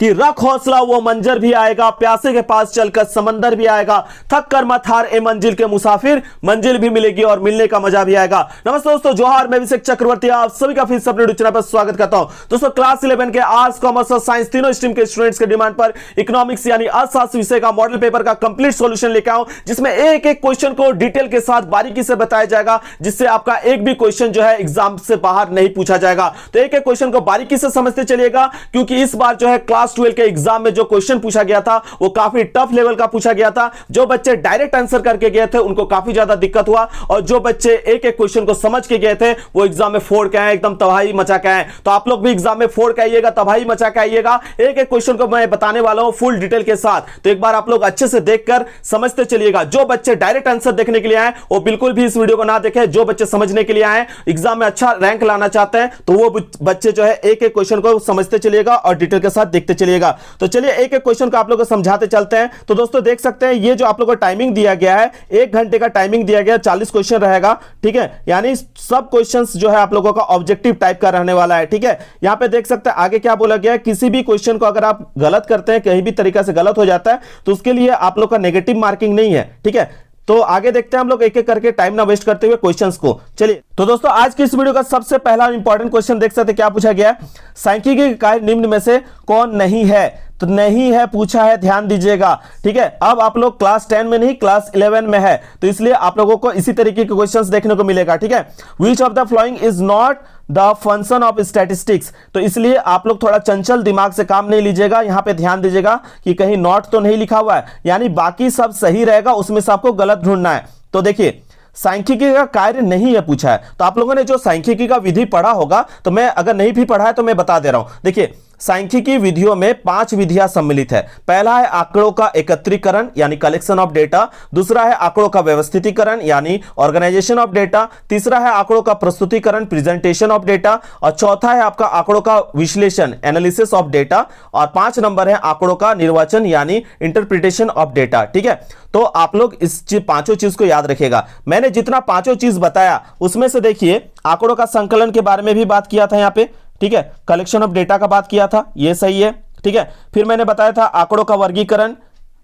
कि रख हौसला वो मंजर भी आएगा, प्यासे के पास चलकर समंदर भी आएगा, थक कर मत हार ए मंजिल के मुसाफिर, मंजिल भी मिलेगी और मिलने का मजा भी आएगा। नमस्ते दोस्तों, जोहार, मैं अभिषेक चक्रवर्ती आप सभी का फिर से अपने चैनल पर स्वागत करता हूं। दोस्तों क्लास 11 के आर्ट्स, कॉमर्स और साइंस तीनों स्ट्रीम के स्टूडेंट्स के डिमांड पर इकोनॉमिक्स यानी अर्थशास्त्र विषय का मॉडल पेपर का कंप्लीट सॉल्यूशन लेकर आऊं, जिसमें एक एक क्वेश्चन को डिटेल के साथ बारीकी से बताया जाएगा, जिससे आपका एक भी क्वेश्चन जो है एग्जाम से बाहर नहीं पूछा जाएगा। तो एक एक क्वेश्चन को बारीकी से समझते चलिएगा, क्योंकि इस बार जो है क्लास 12 के एग्जाम में जो क्वेश्चन पूछा गया था वो काफी टफ लेवल का पूछा गया था। जो बच्चे डायरेक्ट आंसर करके गए थे उनको काफी ज्यादा दिक्कत हुआ, और जो बच्चे एक एक क्वेश्चन को समझ के गए थे वो एग्जाम में फोड़ के आए, एकदम तबाही मचा के आए। तो आप लोग भी एग्जाम में फोड़ के आइएगा, तबाही मचा के आइएगा। एक एक क्वेश्चन को मैं बताने वाला हूं फुल डिटेल के साथ, तो एक बार आप लोग अच्छे से देखकर समझते चलिएगा। जो बच्चे डायरेक्ट आंसर देखने के लिए आए वो बिल्कुल भी इस वीडियो को ना देखें। जो बच्चे समझने के लिए आए, एग्जाम में अच्छा रैंक लाना चाहते हैं, तो वो बच्चे जो है एक एक क्वेश्चन को समझते चलिएगा और डिटेल के साथ देखते चलिएगा। तो चलिए एक एक क्वेश्चन को आप लोगों को समझाते चलते हैं। तो दोस्तों देख सकते हैं, ये जो आप लोगों को टाइमिंग दिया गया है, 1 घंटे का टाइमिंग दिया गया, 40 क्वेश्चन रहेगा, ठीक है। यानी सब क्वेश्चंस जो है आप लोगों का ऑब्जेक्टिव टाइप का रहने वाला है, ठीक है। यहां पे देख सकते हैं आगे क्या बोला गया है, किसी भी क्वेश्चन को अगर आप गलत करते हैं, कहीं भी तरीका से गलत हो जाता है, तो उसके लिए आप लोग का नेगेटिव मार्किंग नहीं है, ठीक है। तो आगे देखते हैं हम लोग एक एक करके, टाइम ना वेस्ट करते हुए क्वेश्चंस को। चलिए तो दोस्तों आज की इस वीडियो का सबसे पहला इंपॉर्टेंट क्वेश्चन देख सकते हैं, क्या पूछा गया है, सांख्यिकी का निम्न में से कौन नहीं है। तो नहीं है पूछा है, ध्यान दीजिएगा, ठीक है। अब आप लोग क्लास 10 में नहीं, क्लास 11 में है, तो इसलिए आप लोगों को इसी तरीके के क्वेश्चंस देखने को मिलेगा, ठीक है। Which of the following is not the function of statistics. तो इसलिए आप लोग थोड़ा चंचल दिमाग से काम नहीं लीजिएगा, यहां पे ध्यान दीजिएगा कि कहीं नॉट तो नहीं लिखा हुआ है, यानी बाकी सब सही रहेगा, उसमें से आपको गलत ढूंढना है। तो देखिए सांख्यिकी का कार्य नहीं है पूछा है, तो आप लोगों ने जो सांख्यिकी का विधि पढ़ा होगा, तो मैं अगर नहीं भी पढ़ा है तो मैं बता दे रहा हूं। देखिए सांख्यिकी विधियों में 5 विधियां सम्मिलित है। पहला है आंकड़ों का एकत्रीकरण यानी कलेक्शन ऑफ डेटा, दूसरा है आंकड़ों का व्यवस्थितीकरण यानी ऑर्गेनाइजेशन ऑफ डेटा, तीसरा है आंकड़ों का प्रस्तुतिकरण प्रेजेंटेशन ऑफ डेटा, और चौथा है आपका आंकड़ों का विश्लेषण एनालिसिस ऑफ डेटा, और 5 नंबर है आंकड़ों का निर्वचन यानी इंटरप्रिटेशन ऑफ डेटा, ठीक है। तो आप लोग इस पांचों चीज को याद रखिएगा। मैंने जितना पांचों चीज बताया उसमें से देखिए आंकड़ों का संकलन के बारे में भी बात किया था यहाँ पे, ठीक है। कलेक्शन ऑफ डेटा का बात किया था, ये सही है, ठीक है। फिर मैंने बताया था आंकड़ों का वर्गीकरण,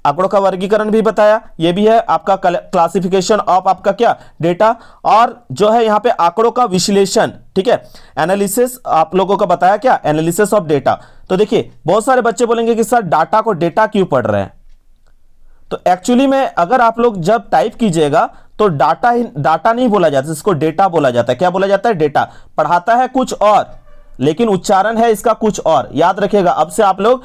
आंकड़ों का वर्गीकरण भी बताया, ये भी है आपका क्लासिफिकेशन ऑफ आपका क्या डेटा, और जो है यहाँ पे आंकड़ों का विश्लेषण, ठीक है, एनालिसिस आप लोगों का बताया क्या, एनालिसिस ऑफ डेटा। तो देखिए बहुत सारे बच्चे बोलेंगे कि सर डाटा को डेटा क्यों पढ़ रहे हैं। तो एक्चुअली में अगर आप लोग जब टाइप कीजिएगा तो डाटा नहीं बोला जाता, इसको डेटा बोला जाता है। क्या बोला जाता है, डेटा। पढ़ाता है कुछ और, लेकिन उच्चारण है इसका कुछ और, याद रखिएगा। अब से आप लोग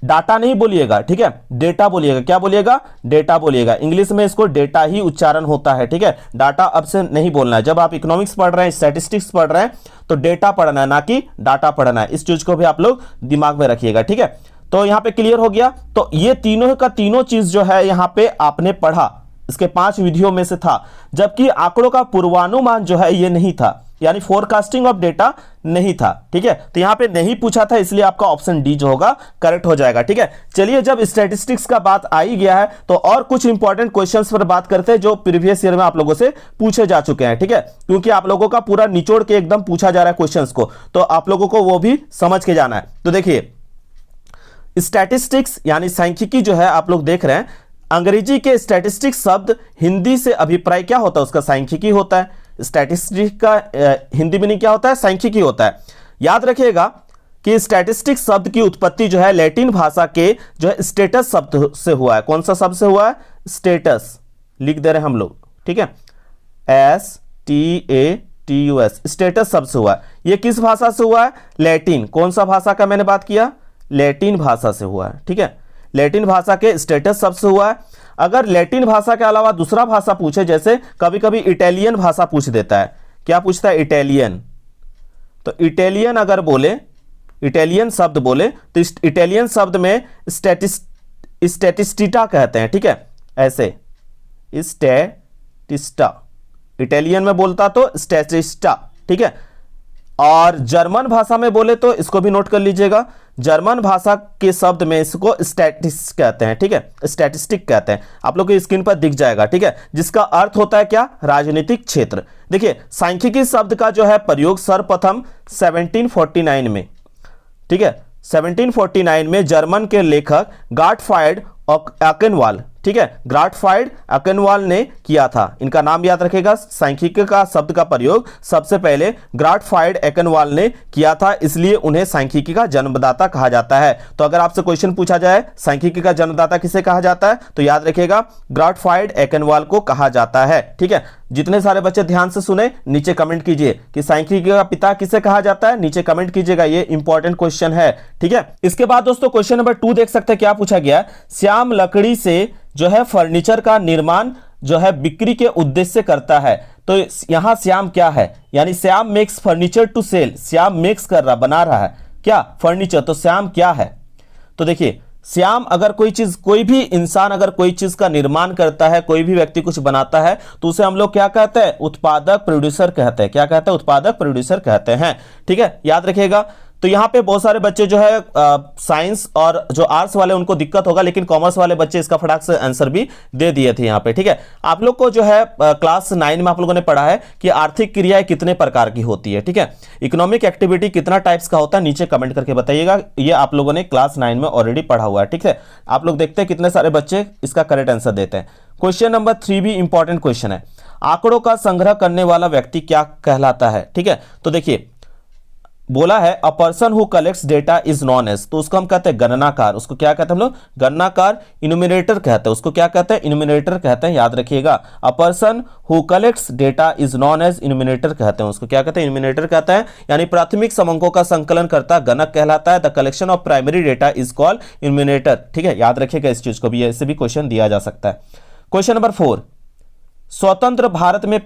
डाटा नहीं बोलिएगा, ठीक है, डेटा बोलिएगा। क्या बोलिएगा, डेटा बोलिएगा। इंग्लिश में इसको डेटा ही उच्चारण होता है, ठीक है। डाटा अब से नहीं बोलना है। जब आप इकोनॉमिक्स पढ़ रहे हैं, स्टैटिस्टिक्स पढ़ रहे हैं, तो डेटा पढ़ना है, ना कि डाटा पढ़ना है। इस चीज को भी आप लोग दिमाग में रखिएगा, ठीक है। तो यहां पे क्लियर हो गया। तो ये तीनों का तीनों चीज जो है यहां पे आपने पढ़ा, इसके 5 विधियों में से था। जबकि आंकड़ों का पूर्वानुमान जो है ये नहीं था, यानी फोरकास्टिंग ऑफ डेटा नहीं था, ठीक है। तो यहां पे नहीं पूछा था, इसलिए आपका ऑप्शन डी जो होगा करेक्ट हो जाएगा, ठीक है। चलिए जब स्टैटिस्टिक्स का बात आ ही गया है तो और कुछ इंपॉर्टेंट क्वेश्चंस पर बात करते हैं जो प्रीवियस ईयर में आप लोगों से पूछे जा चुके हैं, ठीक है। क्योंकि आप लोगों का पूरा निचोड़ के एकदम पूछा जा रहा है क्वेश्चंस को, तो आप लोगों को वो भी समझ के जाना है। तो देखिए स्टैटिस्टिक्स यानी सांख्यिकी जो है आप लोग देख रहे हैं, अंग्रेजी के स्टैटिस्टिक्स शब्द हिंदी से अभिप्राय क्या होता है, उसका सांख्यिकी होता है। स्टैटिस्टिक्स का हिंदी मीनिंग क्या होता है, सांख्यिकी होता है। याद रखिएगा कि स्टैटिस्टिक्स शब्द की उत्पत्ति जो है लैटिन भाषा के जो है स्टेटस शब्द से हुआ है। कौन सा शब्द से हुआ है, स्टेटस लिख दे रहे हैं हम लोग, ठीक है, STATUS, स्टेटस शब्द से हुआ है। ये किस भाषा से हुआ है, लैटिन। कौन सा भाषा का मैंने बात किया, लैटिन भाषा से हुआ है, ठीक है। लैटिन भाषा के स्टेटस शब्द से हुआ है। अगर लैटिन भाषा के अलावा दूसरा भाषा पूछे, जैसे कभी कभी इटालियन भाषा पूछ देता है, क्या पूछता है, इटालियन। तो इटालियन अगर बोले, इटालियन शब्द बोले, तो इटालियन शब्द में स्टैटिस्टिटा कहते हैं, ठीक है, ऐसे स्टैटिस्टा। इटालियन में बोलता तो स्टैटिस्टा, ठीक है। और जर्मन भाषा में बोले तो इसको भी नोट कर लीजिएगा, जर्मन भाषा के शब्द में इसको स्टैटिस्टिक्स कहते हैं, ठीक है, स्टैटिस्टिक कहते हैं। आप लोग की स्क्रीन पर दिख जाएगा, ठीक है, जिसका अर्थ होता है क्या, राजनीतिक क्षेत्र। देखिए सांख्यिकी शब्द का जो है प्रयोग सर्वप्रथम 1749 में, ठीक है, 1749 में जर्मन के लेखक गाटफ्राइड एकेनवाल, ठीक है, गाटफ्राइड एकेनवाल ने किया था। इनका नाम याद रखेगा। सांख्यिकी का शब्द का प्रयोग सबसे पहले गाटफ्राइड एकेनवाल ने किया था, इसलिए उन्हें सांख्यिकी का जन्मदाता कहा जाता है। तो अगर आपसे क्वेश्चन पूछा जाए सांख्यिकी का जन्मदाता किसे कहा जाता है, तो याद रखिएगा गाटफ्राइड एकेनवाल को कहा जाता है। ठीक है, जितने सारे बच्चे ध्यान से सुने नीचे कमेंट कीजिए कि सांख्यिकी का पिता किसे कहा जाता है, नीचे कमेंट कीजिएगा, ये इंपॉर्टेंट क्वेश्चन है। ठीक है, इसके बाद दोस्तों क्वेश्चन नंबर 2 देख सकते हैं क्या पूछा गया। श्याम लकड़ी से जो है फर्नीचर का निर्माण जो है बिक्री के उद्देश्य से करता है। तो यहां श्याम क्या है, यानी Shyam makes furniture to sell, Shyam makes कर रहा, बना रहा है क्या फर्नीचर, तो श्याम क्या है। तो देखिए श्याम अगर कोई चीज, कोई भी इंसान अगर कोई चीज का निर्माण करता है, कोई भी व्यक्ति कुछ बनाता है, तो उसे हम लोग क्या कहते हैं, उत्पादक प्रोड्यूसर कहते हैं। क्या कहते हैं, उत्पादक प्रोड्यूसर कहते हैं। ठीक है, याद रखिएगा। तो यहाँ पे बहुत सारे बच्चे जो है साइंस और जो आर्ट्स वाले उनको दिक्कत होगा, लेकिन कॉमर्स वाले बच्चे इसका फटाक से आंसर भी दे दिए थे यहाँ पे। ठीक है, आप लोग को जो है क्लास 9 में आप लोगों ने पढ़ा है कि आर्थिक क्रियाएं कितने प्रकार की होती है। ठीक है, इकोनॉमिक एक्टिविटी कितना टाइप्स का होता है, नीचे कमेंट करके बताइएगा। ये आप लोगों ने क्लास 9 में ऑलरेडी पढ़ा हुआ है। ठीक है, आप लोग देखते हैं कितने सारे बच्चे इसका करेक्ट आंसर देते हैं। क्वेश्चन नंबर 3 भी इंपॉर्टेंट क्वेश्चन है। आंकड़ों का संग्रह करने वाला व्यक्ति क्या कहलाता है। ठीक है, तो देखिए बोला है a person who collects data is known as, तो उसको हम कहते हैं गणनाकार। उसको क्या कहते हैं हम लोग, गणनाकार, इन्यूमरेटर कहते हैं। उसको क्या कहते हैं, इन्यूमरेटर कहते हैं। याद रखिएगा, a person who collects data is known as enumerator कहते हैं। उसको क्या कहते हैं, इन्यूमरेटर कहते हैं। यानी प्राथमिक समंकों का संकलन करता गणक कहलाता है। The collection of primary data is called enumerator. ठीक है, याद रखिएगा इस चीज को भी, ऐसे भी क्वेश्चन दिया जा सकता है। क्वेश्चन नंबर 4, स्वतंत्र भारत में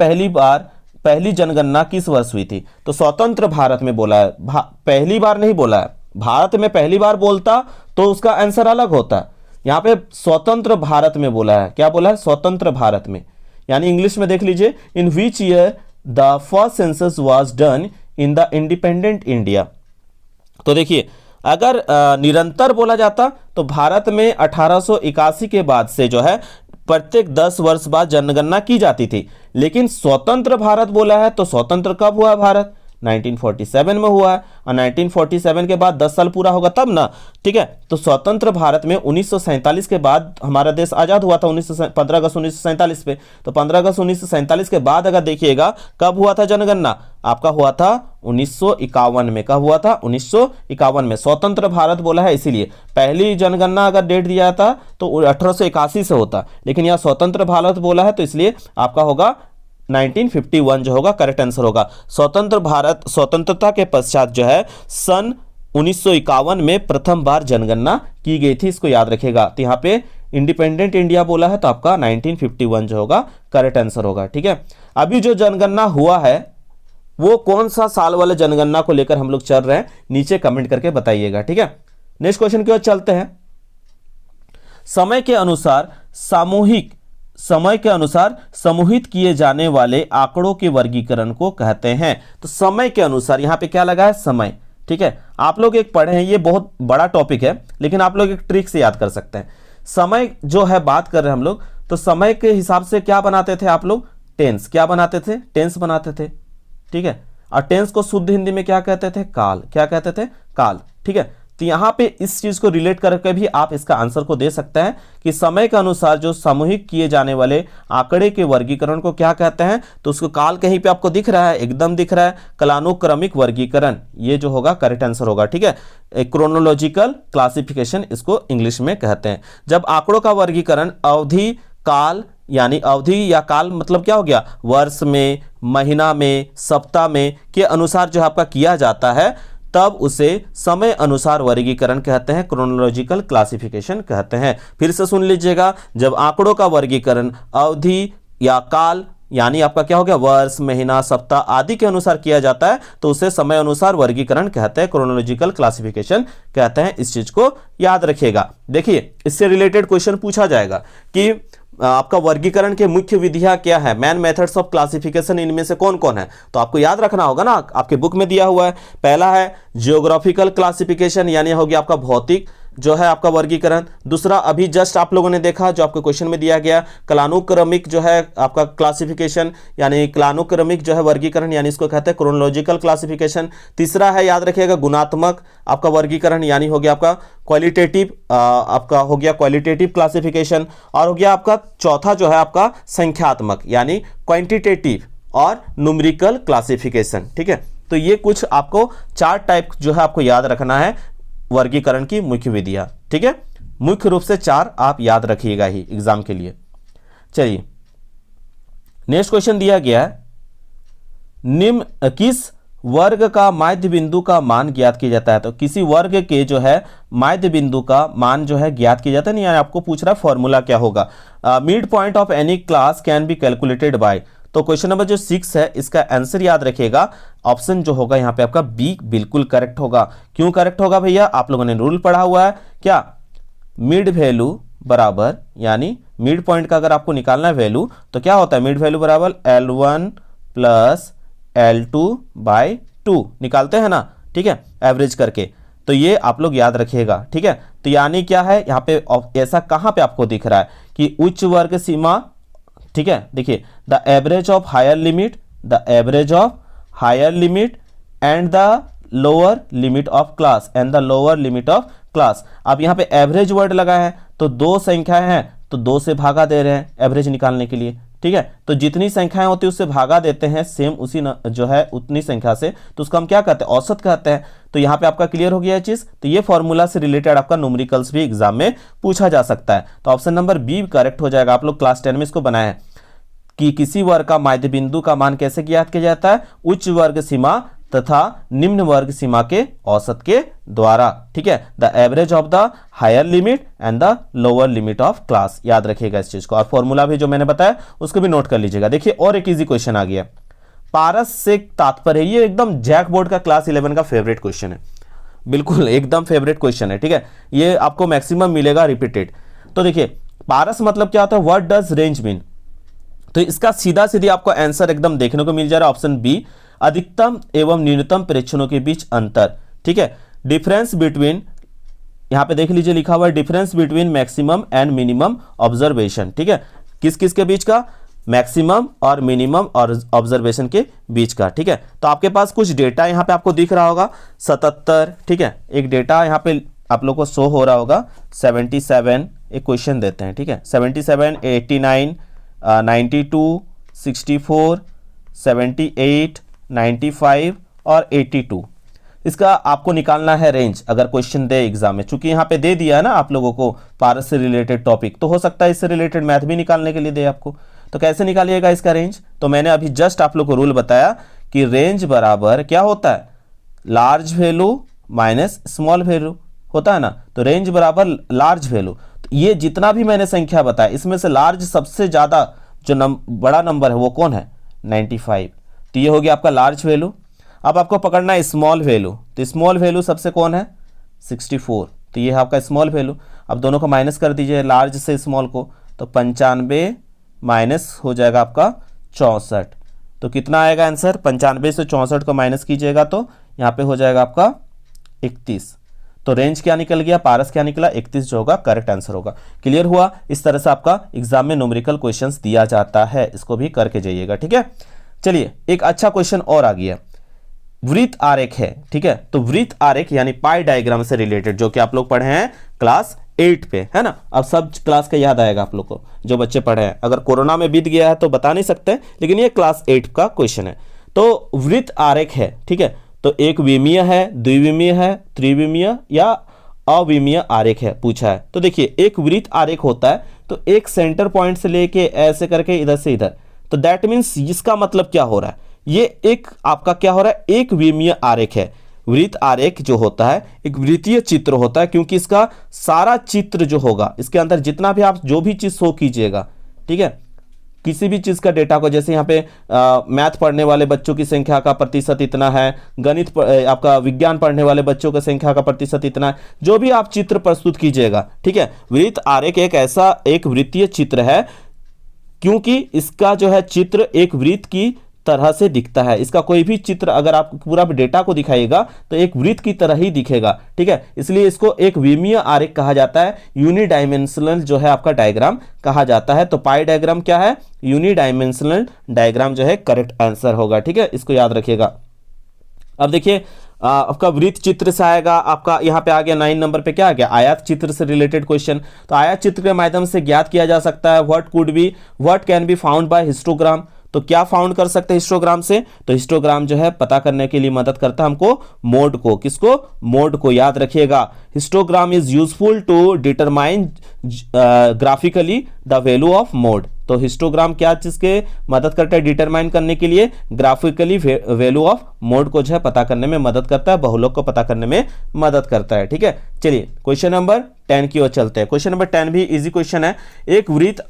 पहली जनगणना किस वर्ष हुई थी। तो स्वतंत्र भारत में बोला है, पहली बार नहीं बोला है। भारत में पहली बार बोलता तो उसका आंसर अलग होता। यहां पे स्वतंत्र भारत में बोला है। क्या बोला है, स्वतंत्र भारत में, यानी इंग्लिश में देख लीजिए, in which year the first census was done in the independent India. तो देखिए अगर निरंतर बोला जाता तो भारत में 1881 के बाद से जो है प्रत्येक 10 वर्ष बाद जनगणना की जाती थी। लेकिन स्वतंत्र भारत बोला है तो स्वतंत्र कब हुआ भारत, 1947 में हुआ है, और 1947 के बाद 10 साल पूरा होगा तब ना। ठीक है, तो स्वतंत्र भारत में 1947 के बाद हमारा देश आजाद हुआ था 15 अगस्त 1947 पे। तो 15 अगस्त 1947 के बाद अगर देखिएगा कब हुआ था जनगणना, आपका हुआ था 1951 में। कब हुआ था, 1951 में। स्वतंत्र भारत बोला है इसीलिए पहली जनगणना अगर डेट दिया था तो 1881 से होता, लेकिन यहाँ स्वतंत्र भारत बोला है तो इसलिए आपका होगा 1951 जो होगा करेक्ट आंसर होगा। स्वतंत्र भारत, स्वतंत्रता के पश्चात जो है सन 1951 में प्रथम बार जनगणना की गई थी, इसको याद रखिएगा। तो यहाँ पे इंडिपेंडेंट इंडिया बोला है तो आपका 1951 जो होगा करेक्ट आंसर होगा। ठीक है, अभी जो जनगणना हुआ है वो कौन सा साल वाले जनगणना को लेकर हम लोग चल रहे हैं, नीचे कमेंट करके बताइएगा। ठीक है, नेक्स्ट क्वेश्चन की ओर चलते हैं। समय के अनुसार समूहित किए जाने वाले आंकड़ों के वर्गीकरण को कहते हैं। तो समय के अनुसार यहां पे क्या लगा है, समय। ठीक है, आप लोग एक पढ़े हैं, ये बहुत बड़ा टॉपिक है, लेकिन आप लोग एक ट्रिक से याद कर सकते हैं। समय जो है बात कर रहे हैं हम लोग, तो समय के हिसाब से क्या बनाते थे आप लोग, टेंस। क्या बनाते थे, टेंस बनाते थे। ठीक है, और टेंस को शुद्ध हिंदी में क्या कहते थे, काल। क्या कहते थे, काल। ठीक है, तो यहां पे इस चीज को रिलेट करके भी आप इसका आंसर को दे सकते हैं कि समय के अनुसार जो सामूहिक किए जाने वाले आंकड़े के वर्गीकरण को क्या कहते हैं। तो उसको काल कहीं पे आपको दिख रहा है, एकदम दिख रहा है, कालानुक्रमिक वर्गीकरण, ये जो होगा करेक्ट आंसर होगा। ठीक है, क्रोनोलॉजिकल क्लासिफिकेशन इसको इंग्लिश में कहते हैं। जब आंकड़ों का वर्गीकरण अवधि, काल, यानी अवधि या काल मतलब क्या हो गया, वर्ष में, महीना में, सप्ताह में के अनुसार जो आपका किया जाता है, तब उसे समय अनुसार वर्गीकरण कहते हैं, क्रोनोलॉजिकल क्लासिफिकेशन कहते हैं। फिर से सुन लीजिएगा, जब आंकड़ों का वर्गीकरण अवधि या काल यानी आपका क्या हो गया, वर्ष, महीना, सप्ताह आदि के अनुसार किया जाता है तो उसे समय अनुसार वर्गीकरण कहते हैं, क्रोनोलॉजिकल क्लासिफिकेशन कहते हैं। इस चीज को याद रखिएगा। देखिए इससे रिलेटेड क्वेश्चन पूछा जाएगा कि आपका वर्गीकरण के मुख्य विधियां क्या है, मैन मेथड्स ऑफ क्लासिफिकेशन, इनमें से कौन कौन है। तो आपको याद रखना होगा ना, आपके बुक में दिया हुआ है। पहला है जियोग्राफिकल क्लासिफिकेशन, यानी हो गया आपका भौतिक जो है आपका वर्गीकरण। दूसरा अभी जस्ट आप लोगों ने देखा जो आपको क्वेश्चन में दिया गया कालानुक्रमिक जो है आपका क्लासिफिकेशन, यानी कालानुक्रमिक जो है वर्गीकरण, यानी इसको कहते हैं क्रोनोलॉजिकल क्लासिफिकेशन। तीसरा है याद रखिएगा गुणात्मक आपका वर्गीकरण, यानी हो गया आपका क्वालिटेटिव, आपका हो गया क्वालिटेटिव क्लासिफिकेशन। और हो गया आपका चौथा जो है आपका संख्यात्मक, यानी क्वांटिटेटिव और न्यूमेरिकल क्लासिफिकेशन। ठीक है, तो ये कुछ आपको 4 टाइप जो है आपको याद रखना है वर्गीकरण की मुख्य विधियां। ठीक है, मुख्य रूप से 4 आप याद रखिएगा ही एग्जाम के लिए। चलिए नेक्स्ट क्वेश्चन दिया गया है, निम्न किस वर्ग का माध्य बिंदु का मान ज्ञात किया जाता है। तो किसी वर्ग के जो है माध्य बिंदु का मान जो है ज्ञात किया जाता है, यानी आपको पूछ रहा है फॉर्मूला क्या होगा। Mid point of any class can be calculated by. तो क्वेश्चन नंबर जो 6 है इसका आंसर याद रखिएगा, ऑप्शन जो होगा यहाँ पे आपका बी बिल्कुल करेक्ट होगा। क्यों करेक्ट होगा भैया, आप लोगों ने रूल पढ़ा हुआ है क्या, मिड वैल्यू बराबर, यानी मिड पॉइंट का अगर आपको निकालना है वैल्यू तो क्या होता है, मिड वैल्यू बराबर L1 प्लस L2 बाय 2 निकालते हैं ना। ठीक है, एवरेज करके, तो ये आप लोग याद रखिएगा। ठीक है, तो यानी क्या है यहाँ पे ऐसा कहां पे आपको दिख रहा है कि उच्च वर्ग सीमा। ठीक है, देखिए the average of higher limit, the average of higher limit and the lower limit of class, and the lower limit of class. अब यहाँ पे एवरेज वर्ड लगा है तो 2 संख्याएं हैं तो 2 से भागा दे रहे हैं एवरेज निकालने के लिए। ठीक है, तो जितनी संख्याएं होती है उससे भागा देते हैं सेम उसी जो है उतनी संख्या से, तो उसको हम क्या कहते हैं, औसत कहते हैं। तो यहाँ पे आपका क्लियर हो गया ये चीज। तो ये फॉर्मूला से रिलेटेड आपका न्यूमेरिकल्स भी एग्जाम में पूछा जा सकता है। तो ऑप्शन नंबर बी करेक्ट हो जाएगा। आप लोग क्लास 10 में इसको बनाए हैं कि किसी वर्ग का माध्य बिंदु का मान कैसे ज्ञात किया जाता है, उच्च वर्ग सीमा तथा निम्न वर्ग सीमा के औसत के द्वारा। ठीक है, the average of the higher limit and the lower limit of class, याद रखिएगा इस चीज को। और फॉर्मूला भी जो मैंने बताया उसको भी नोट कर लीजिएगा। देखिए और एक इजी क्वेश्चन आ गया, पारस से तात्पर्य, ये एकदम जैक बोर्ड का क्लास 11 का फेवरेट क्वेश्चन है, बिल्कुल एकदम फेवरेट क्वेश्चन है। ठीक है, ये आपको मैक्सिमम मिलेगा रिपीटेड। तो देखिए पारस मतलब क्या होता है, व्हाट डज रेंज मीन। तो इसका सीधा सीधी आपको आंसर एकदम देखने को मिल जा रहा है, ऑप्शन बी, अधिकतम एवं न्यूनतम प्रेक्षणों के बीच अंतर। ठीक है, डिफरेंस बिटवीन, यहां पे देख लीजिए लिखा हुआ है difference between maximum and minimum observation. ठीक है, किस किस के बीच का, मैक्सिमम और मिनिमम और ऑब्जर्वेशन के बीच का। ठीक है, तो आपके पास कुछ डेटा यहां पे आपको दिख रहा होगा 77। ठीक है, एक डेटा यहां पे आप लोग को शो हो रहा होगा 77, एक क्वेश्चन देते हैं। ठीक है, 77, 89, 92, 64, 78, 95 और 82, इसका आपको निकालना है रेंज अगर क्वेश्चन दे एग्जाम में। चूंकि यहाँ पे दे दिया है ना आप लोगों को पारस से रिलेटेड टॉपिक, तो हो सकता है इससे रिलेटेड मैथ भी निकालने के लिए दे आपको। तो कैसे निकालिएगा इसका रेंज, तो मैंने अभी जस्ट आप लोग को रूल बताया कि रेंज बराबर क्या होता है, large value minus small value होता है ना। तो रेंज बराबर लार्ज वैल्यू, तो ये जितना भी मैंने संख्या बताया इसमें से लार्ज सबसे ज्यादा जो बड़ा नंबर है वो कौन है, 95। तो ये हो गया आपका लार्ज वैल्यू। अब आपको पकड़ना है स्मॉल वैल्यू, तो स्मॉल वैल्यू सबसे कौन है, 64। तो ये है आपका स्मॉल वैल्यू। अब दोनों को माइनस कर दीजिए लार्ज से स्मॉल को, तो 95 माइनस हो जाएगा आपका 64। तो कितना आएगा आंसर, 95 से 64 को माइनस कीजिएगा तो यहाँ पे हो जाएगा आपका 31। तो रेंज क्या निकल गया, पारस क्या निकला, 31 जो होगा करेक्ट आंसर होगा। क्लियर हुआ। इस तरह से आपका एग्जाम में न्यूमेरिकल क्वेश्चंस दिया जाता है, इसको भी करके जाइएगा। ठीक है, चलिए एक अच्छा क्वेश्चन और आ गया, वृत्त आरेख है। ठीक है, तो वृत्त आरेख यानी पाई डायग्राम से रिलेटेड, जो कि आप लोग पढ़े हैं क्लास 8 पे, है ना। अब सब क्लास का याद आएगा आप लोग को जो बच्चे पढ़े हैं, अगर कोरोना में बीत गया है तो बता नहीं सकते, लेकिन ये क्लास 8 का क्वेश्चन है। तो वृत्त आरेख है, ठीक है, तो एक विमीय है, द्विविमीय है, त्रिविमीय या अविमीय आरेख है पूछा है। तो देखिए एक वृत्त आरेख होता है तो एक सेंटर पॉइंट से लेके ऐसे करके इधर से इधर, तो दैट मीन्स इसका मतलब क्या हो रहा है, ये एक आपका क्या हो रहा है, एक विमीय आरेख है। वृत्त आरेख जो होता है एक वृत्तीय चित्र होता है, क्योंकि इसका सारा चित्र जो होगा इसके अंदर जितना भी आप जो भी चीज शो कीजिएगा, ठीक है, किसी भी चीज का डेटा को, जैसे यहाँ पे मैथ पढ़ने वाले बच्चों की संख्या का प्रतिशत इतना है, गणित आपका विज्ञान पढ़ने वाले बच्चों की संख्या का प्रतिशत इतना है, जो भी आप चित्र प्रस्तुत कीजिएगा, ठीक है। वृत्त आरेख एक ऐसा एक वृत्तीय चित्र है, क्योंकि इसका जो है चित्र एक वृत्त की तरह से दिखता है। इसका कोई भी चित्र अगर आप पूरा डेटा को दिखाइएगा तो एक वृत्त की तरह ही दिखेगा, ठीक है। इसलिए इसको एक विमीय आरेख कहा जाता है, यूनिडायमेंशनल जो है आपका डायग्राम कहा जाता है। तो पाई डायग्राम क्या है? यूनिडायमेंशनल डायग्राम जो है करेक्ट आंसर होगा, ठीक है, इसको याद रखिएगा। अब देखिए आपका वृत्त चित्र से आएगा, आपका यहाँ पे आ गया 9 नंबर पे क्या आ गया? आयत चित्र से रिलेटेड क्वेश्चन। तो आयत चित्र के माध्यम से ज्ञात किया जा सकता है what can be found by histogram. तो क्या फाउंड कर सकते हैं हिस्टोग्राम से? तो हिस्टोग्राम जो है पता करने के लिए मदद करता है हमको मोड को। किसको? मोड को, याद रखिएगा। Histogram is useful to determine graphically the value of mode. तो हिस्टोग्राम क्या चीज के मदद करता है डिटरमाइन करने के लिए? ग्राफिकली वैल्यू ऑफ मोड को जो है पता करने में मदद करता है, बहुलक को पता करने में मदद करता है, ठीक है। चलिए क्वेश्चन नंबर 10 की ओर चलते हैं। क्वेश्चन नंबर 10 भी इजी क्वेश्चन है। एक वृत्त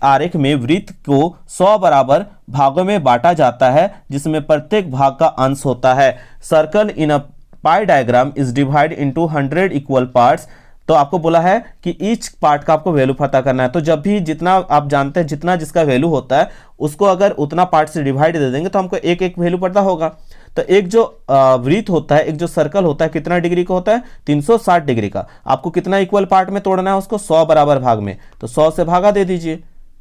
आरेख में वृत्त को 100 बराबर भागों में बांटा जाता है जिसमें प्रत्येक भाग का अंश होता है। Circle in a pi diagram is divide into 100 equal parts. तो आपको बोला है कि ईच पार्ट का आपको वैल्यू पता करना है। तो जब भी जितना आप जानते हैं जितना जिसका वैल्यू होता है उसको अगर उतना पार्ट से डिवाइड दे देंगे तो हमको एक एक वैल्यू पता होगा। तो एक जो वृत्त होता है, एक जो सर्कल होता है, कितना डिग्री का होता है? 360 डिग्री का। आपको कितना इक्वल पार्ट में तोड़ना है उसको? 100 बराबर भाग में। तो 100 से भागा दे दीजिए,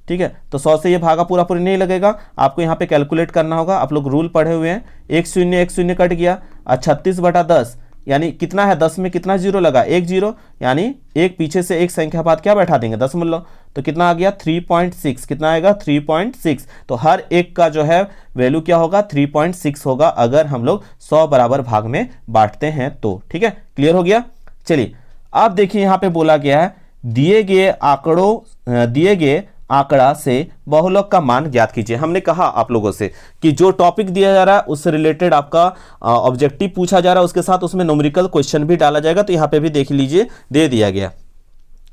ठीक है। तो 100 से ये भागा पूरा नहीं लगेगा, आपको यहाँ पे कैलकुलेट करना होगा। आप लोग रूल पढ़े हुए हैं, 1 0 कट गया, 36/10 यानी कितना है? 10 में कितना जीरो लगा? 1 0, यानी एक पीछे से एक संख्या बाद क्या बैठा देंगे? दशमलव। तो कितना आ गया? 3.6। कितना आएगा? 3.6। तो हर एक का जो है वैल्यू क्या होगा? 3.6 होगा अगर हम लोग 100 बराबर भाग में बांटते हैं तो, ठीक है। क्लियर हो गया? चलिए अब देखिए यहाँ पे बोला गया है दिए गए आंकड़ा से बहुलक का मान ज्ञात कीजिए। हमने कहा आप लोगों से कि जो टॉपिक दिया जा रहा है उससे रिलेटेड आपका ऑब्जेक्टिव पूछा जा रहा है, उसके साथ उसमें न्यूमेरिकल क्वेश्चन भी डाला जाएगा। तो यहाँ पे भी देख लीजिए, दे दिया गया।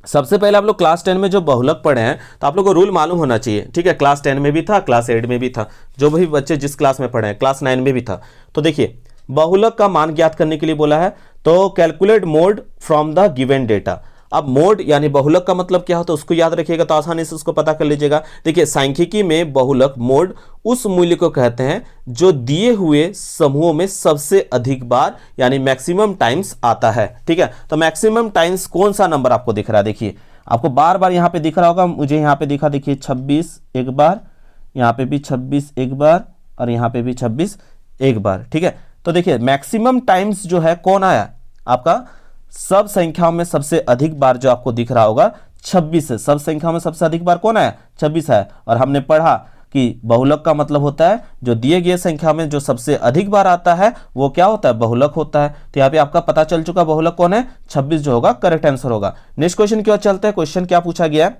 सबसे पहले आप लोग क्लास 10 में जो बहुलक पढ़े हैं तो आप लोग को रूल मालूम होना चाहिए, ठीक है। क्लास 10 में भी था, क्लास 8 में भी था, जो भी बच्चे जिस क्लास में पढ़े हैं, क्लास 9 में भी था। तो देखिए बहुलक का मान ज्ञात करने के लिए बोला है तो calculate mode from the given data. अब मोड यानी बहुलक का मतलब क्या होता है उसको याद रखिएगा, तो आसानी से उसको पता कर लीजिएगा। देखिए सांख्यिकी में बहुलक मोड उस मूल्य को कहते हैं जो दिए हुए समूहों में सबसे अधिक बार यानी मैक्सिमम टाइम्स आता है, ठीक है। तो मैक्सिमम टाइम्स कौन सा नंबर आपको दिख रहा है? देखिए आपको बार बार यहाँ पे दिख रहा होगा, मुझे यहाँ पे दिखा, देखिए 26 एक बार, यहाँ पे भी 26 एक बार, और यहाँ पे भी 26 एक बार, ठीक है। तो देखिए मैक्सिमम टाइम्स जो है कौन आया? आपका सब संख्याओं में सबसे अधिक बार जो आपको दिख रहा होगा 26 है। सब संख्याओं में सबसे अधिक बार कौन आया? 26 है। और हमने पढ़ा कि बहुलक का मतलब होता है जो दिए गए संख्या में जो सबसे अधिक बार आता है वो क्या होता है? बहुलक होता है। तो यहाँ पे आपका पता चल चुका बहुलक कौन है? 26 जो होगा करेक्ट आंसर होगा। नेक्स्ट क्वेश्चन की ओर चलते हैं। क्वेश्चन क्या पूछा गया है?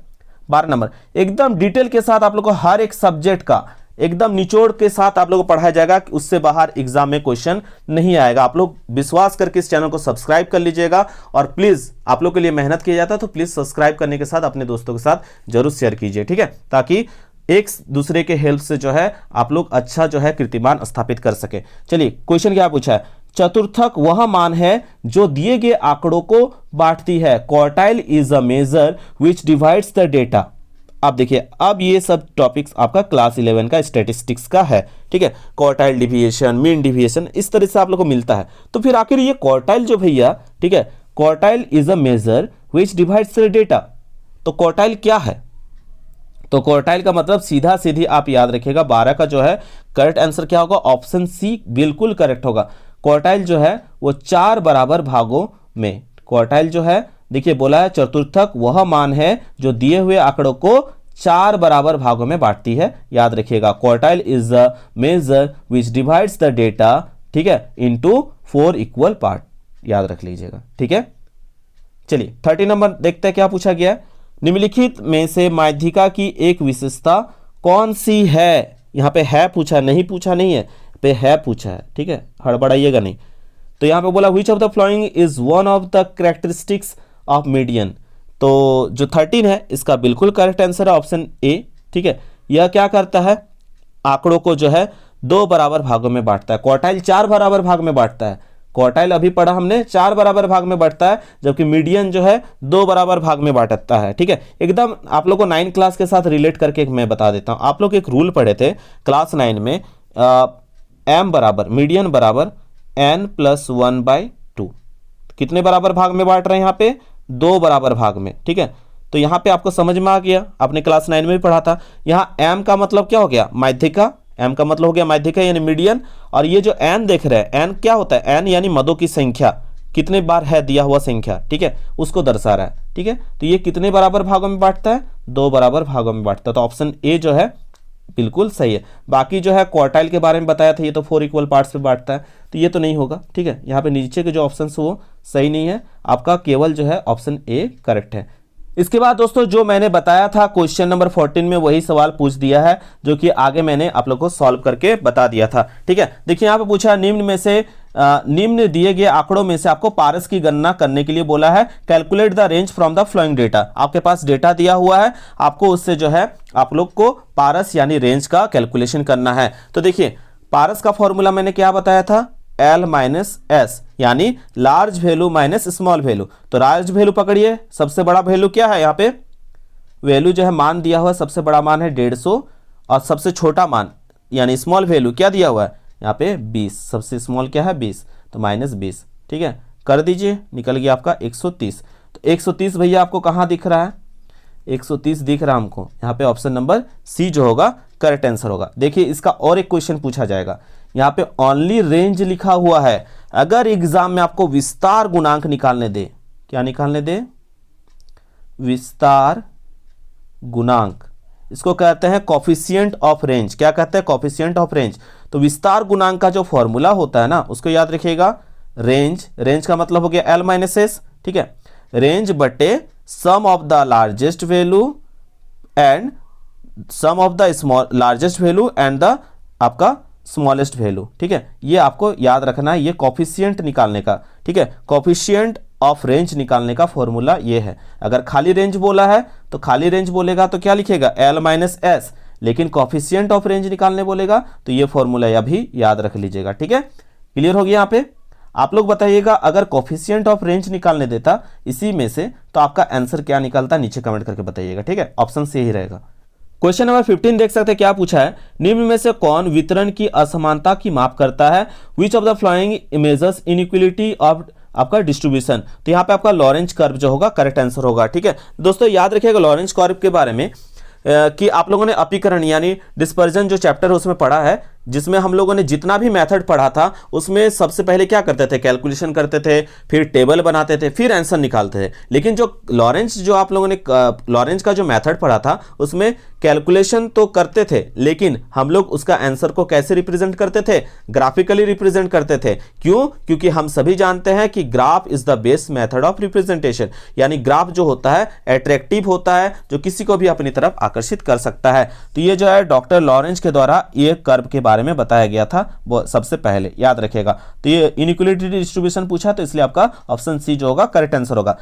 12 नंबर। एकदम डिटेल के साथ आप लोग को हर एक सब्जेक्ट का एकदम निचोड़ के साथ आप लोगों को पढ़ाया जाएगा कि उससे बाहर एग्जाम में क्वेश्चन नहीं आएगा। आप लोग विश्वास करके इस चैनल को सब्सक्राइब कर लीजिएगा, और प्लीज आप लोग के लिए मेहनत किया जाता है तो प्लीज सब्सक्राइब करने के साथ अपने दोस्तों के साथ जरूर शेयर कीजिए, ठीक है, ताकि एक दूसरे के हेल्प से जो है आप लोग अच्छा जो है कीर्तिमान स्थापित कर सके। चलिए क्वेश्चन क्या पूछा है? चतुर्थक वह मान है जो दिए गए आंकड़ों को बांटती है। Quartile is a major which divides the data. अब देखिए अब ये सब टॉपिक्स आपका क्लास 11 का स्टैटिस्टिक्स का है, ठीक है। क्वार्टाइल डिविएशन, मीन डिविएशन, इस तरह से आप लोग को मिलता है। तो फिर आखिर ये क्वार्टाइल जो भैया, ठीक है, quartile is a major which divides the data. तो क्वार्टाइल क्या है? तो क्वार्टाइल का मतलब सीधा सीधी आप याद रखिएगा 12 का जो है करेक्ट आंसर क्या होगा? ऑप्शन सी बिल्कुल करेक्ट होगा। क्वार्टाइल जो है वो 4 बराबर भागों में, क्वार्टाइल जो है देखिए बोला है चतुर्थक वह मान है जो दिए हुए आंकड़ों को 4 बराबर भागों में बांटती है। याद रखिएगा quartile is a major which divides the data, ठीक है, इनटू 4 इक्वल पार्ट। याद रख लीजिएगा, ठीक है। चलिए 30 नंबर देखते हैं क्या पूछा गया है। निम्नलिखित में से माध्यिका की एक विशेषता कौन सी है? यहाँ पे है पूछा, नहीं पूछा नहीं है, पे है पूछा है, ठीक है, हड़बड़ाइएगा नहीं। तो यहाँ पे बोला which of the following is one of the characteristics of median. तो जो 13 है इसका बिल्कुल करेक्ट आंसर है ऑप्शन ए, ठीक है। यह क्या करता है? आंकड़ों को जो है 2 बराबर भागों में बांटता है। क्वार्टाइल 4 बराबर भाग में बांटता है, क्वार्टाइल अभी पढ़ा हमने 4 बराबर भाग में बांटता है, जबकि मीडियन जो है 2 बराबर भाग में बांटता है। ठीक है, एकदम आप लोग को 9 क्लास के साथ रिलेट करके मैं बता देता हूं। आप लोग एक रूल पढ़े थे क्लास 9 में, एम बराबर मीडियन बराबर n+1/2। कितने बराबर भाग में बांट रहे हैं यहाँ पे? 2 बराबर भाग में। ठीक है, तो यहाँ पे आपको समझ में आ गया, आपने क्लास 9 में भी पढ़ा था। यहाँ m का मतलब क्या हो गया? माध्यिका। m का मतलब हो गया माध्यिका यानी मीडियन। और ये जो n देख रहे हैं, n क्या होता है? n यानी मदों की संख्या, कितने बार है दिया हुआ संख्या, ठीक है, उसको दर्शा रहा है। ठीक है, तो ये कितने बराबर भागों में बांटता है? 2 बराबर भागों में बांटता है। तो ऑप्शन ए जो है बिल्कुल सही है। बाकी जो है क्वार्टाइल के बारे में बताया था, ये तो 4 इक्वल पार्ट्स पे बांटता है, तो ये तो नहीं होगा। ठीक है, यहाँ पे नीचे के जो ऑप्शन वो सही नहीं है, आपका केवल जो है ऑप्शन ए करेक्ट है। इसके बाद दोस्तों जो मैंने बताया था क्वेश्चन नंबर 14 में वही सवाल पूछ दिया है, जो कि आगे मैंने आप लोग को सॉल्व करके बता दिया था। ठीक है, देखिए यहाँ पे पूछा निम्न दिए गए आंकड़ों में से आपको पारस की गणना करने के लिए बोला है। Calculate the range from the flowing data. आपके पास डेटा दिया हुआ है, आपको उससे जो है आप लोग को पारस यानी रेंज का कैलकुलेशन करना है। तो देखिए पारस का फॉर्मूला मैंने क्या बताया था? L माइनस एस, यानी large value minus small value. तो लार्ज वैल्यू पकड़िए, सबसे बड़ा वैल्यू क्या है? यहाँ पे वैल्यू जो है मान दिया हुआ है, सबसे बड़ा मान है 150 और सबसे छोटा मान यानी स्मॉल वैल्यू क्या दिया हुआ है? यहाँ पे 20, सबसे स्मॉल क्या है? 20, तो -20। ठीक है, कर दीजिए, निकल गया आपका 130। तो 130 भैया आपको कहाँ दिख रहा है? 130 दिख रहा है हमको, यहाँ पे ऑप्शन नंबर सी जो होगा करेक्ट आंसर होगा। देखिए इसका और एक क्वेश्चन पूछा जाएगा, यहाँ पे ओनली रेंज लिखा हुआ है। अगर एग्जाम में आपको विस्तार गुणांक निकालने दे, क्या निकालने दे? विस्तार गुणांक, इसको कहते हैं कोफिशिएंट ऑफ रेंज। क्या कहते हैं? Coefficient of range. तो विस्तार गुणांक का जो फॉर्मूला होता है ना, उसको याद रखिएगा, रेंज का मतलब हो गया L माइनस एस। ठीक है, रेंज बटे sum of the largest value and sum of the largest value and the आपका स्मॉलेस्ट वैल्यू। ठीक है, ये आपको याद रखना है, ये कोफिशिएंट निकालने का। ठीक है, कोफिशिएंट ऑफ रेंज निकालने का फॉर्मूला ये है। अगर खाली रेंज बोला है तो खाली रेंज बोलेगा तो क्या लिखेगा? L minus S. लेकिन कोफिशिएंट ऑफ रेंज निकालने बोलेगा तो ये फॉर्मूला यह भी याद रख लीजिएगा। ठीक है, क्लियर हो गया? यहाँ पे आप लोग बताइएगा, अगर कोफिशिएंट ऑफ रेंज निकालने देता इसी में से तो आपका आंसर क्या निकलता? नीचे कमेंट करके बताइएगा। ठीक है, ऑप्शन से ही रहेगा। क्वेश्चन नंबर 15 देख सकते हैं, क्या पूछा है? निम्न में से कौन वितरण की असमानता की माप करता है? Which of the flowing measures inequality of आपका डिस्ट्रीब्यूशन। तो यहाँ पे आपका लॉरेंज कर्व जो होगा करेक्ट आंसर होगा। ठीक है दोस्तों, याद रखिएगा लॉरेंज कर्व के बारे में कि आप लोगों ने अपीकरण यानी डिस्पर्जन जो चैप्टर है उसमें पढ़ा है, जिसमें हम लोगों ने जितना भी मेथड पढ़ा था उसमें सबसे पहले क्या करते थे? कैलकुलेशन करते थे, फिर टेबल बनाते थे, फिर आंसर निकालते थे। लेकिन जो लॉरेंज जो आप लोगों ने लॉरेंज का जो मेथड पढ़ा था उसमें कैलकुलेशन तो करते थे, लेकिन हम लोग उसका आंसर को कैसे रिप्रेजेंट करते थे? ग्राफिकली रिप्रेजेंट करते थे। क्यों? क्योंकि हम सभी जानते हैं कि graph is the best method of representation, यानी ग्राफ जो होता है अट्रैक्टिव होता है, जो किसी को भी अपनी तरफ आकर्षित कर सकता है। तो ये जो है डॉक्टर लॉरेंज के द्वारा ये कर्व के बारे में बताया गया था वो सबसे पहले, याद रखिएगा। तो ये इनइक्वालिटी डिस्ट्रीब्यूशन पूछा, तो इसलिए आपका ऑप्शन सी जो होगा करेक्ट आंसर होगा।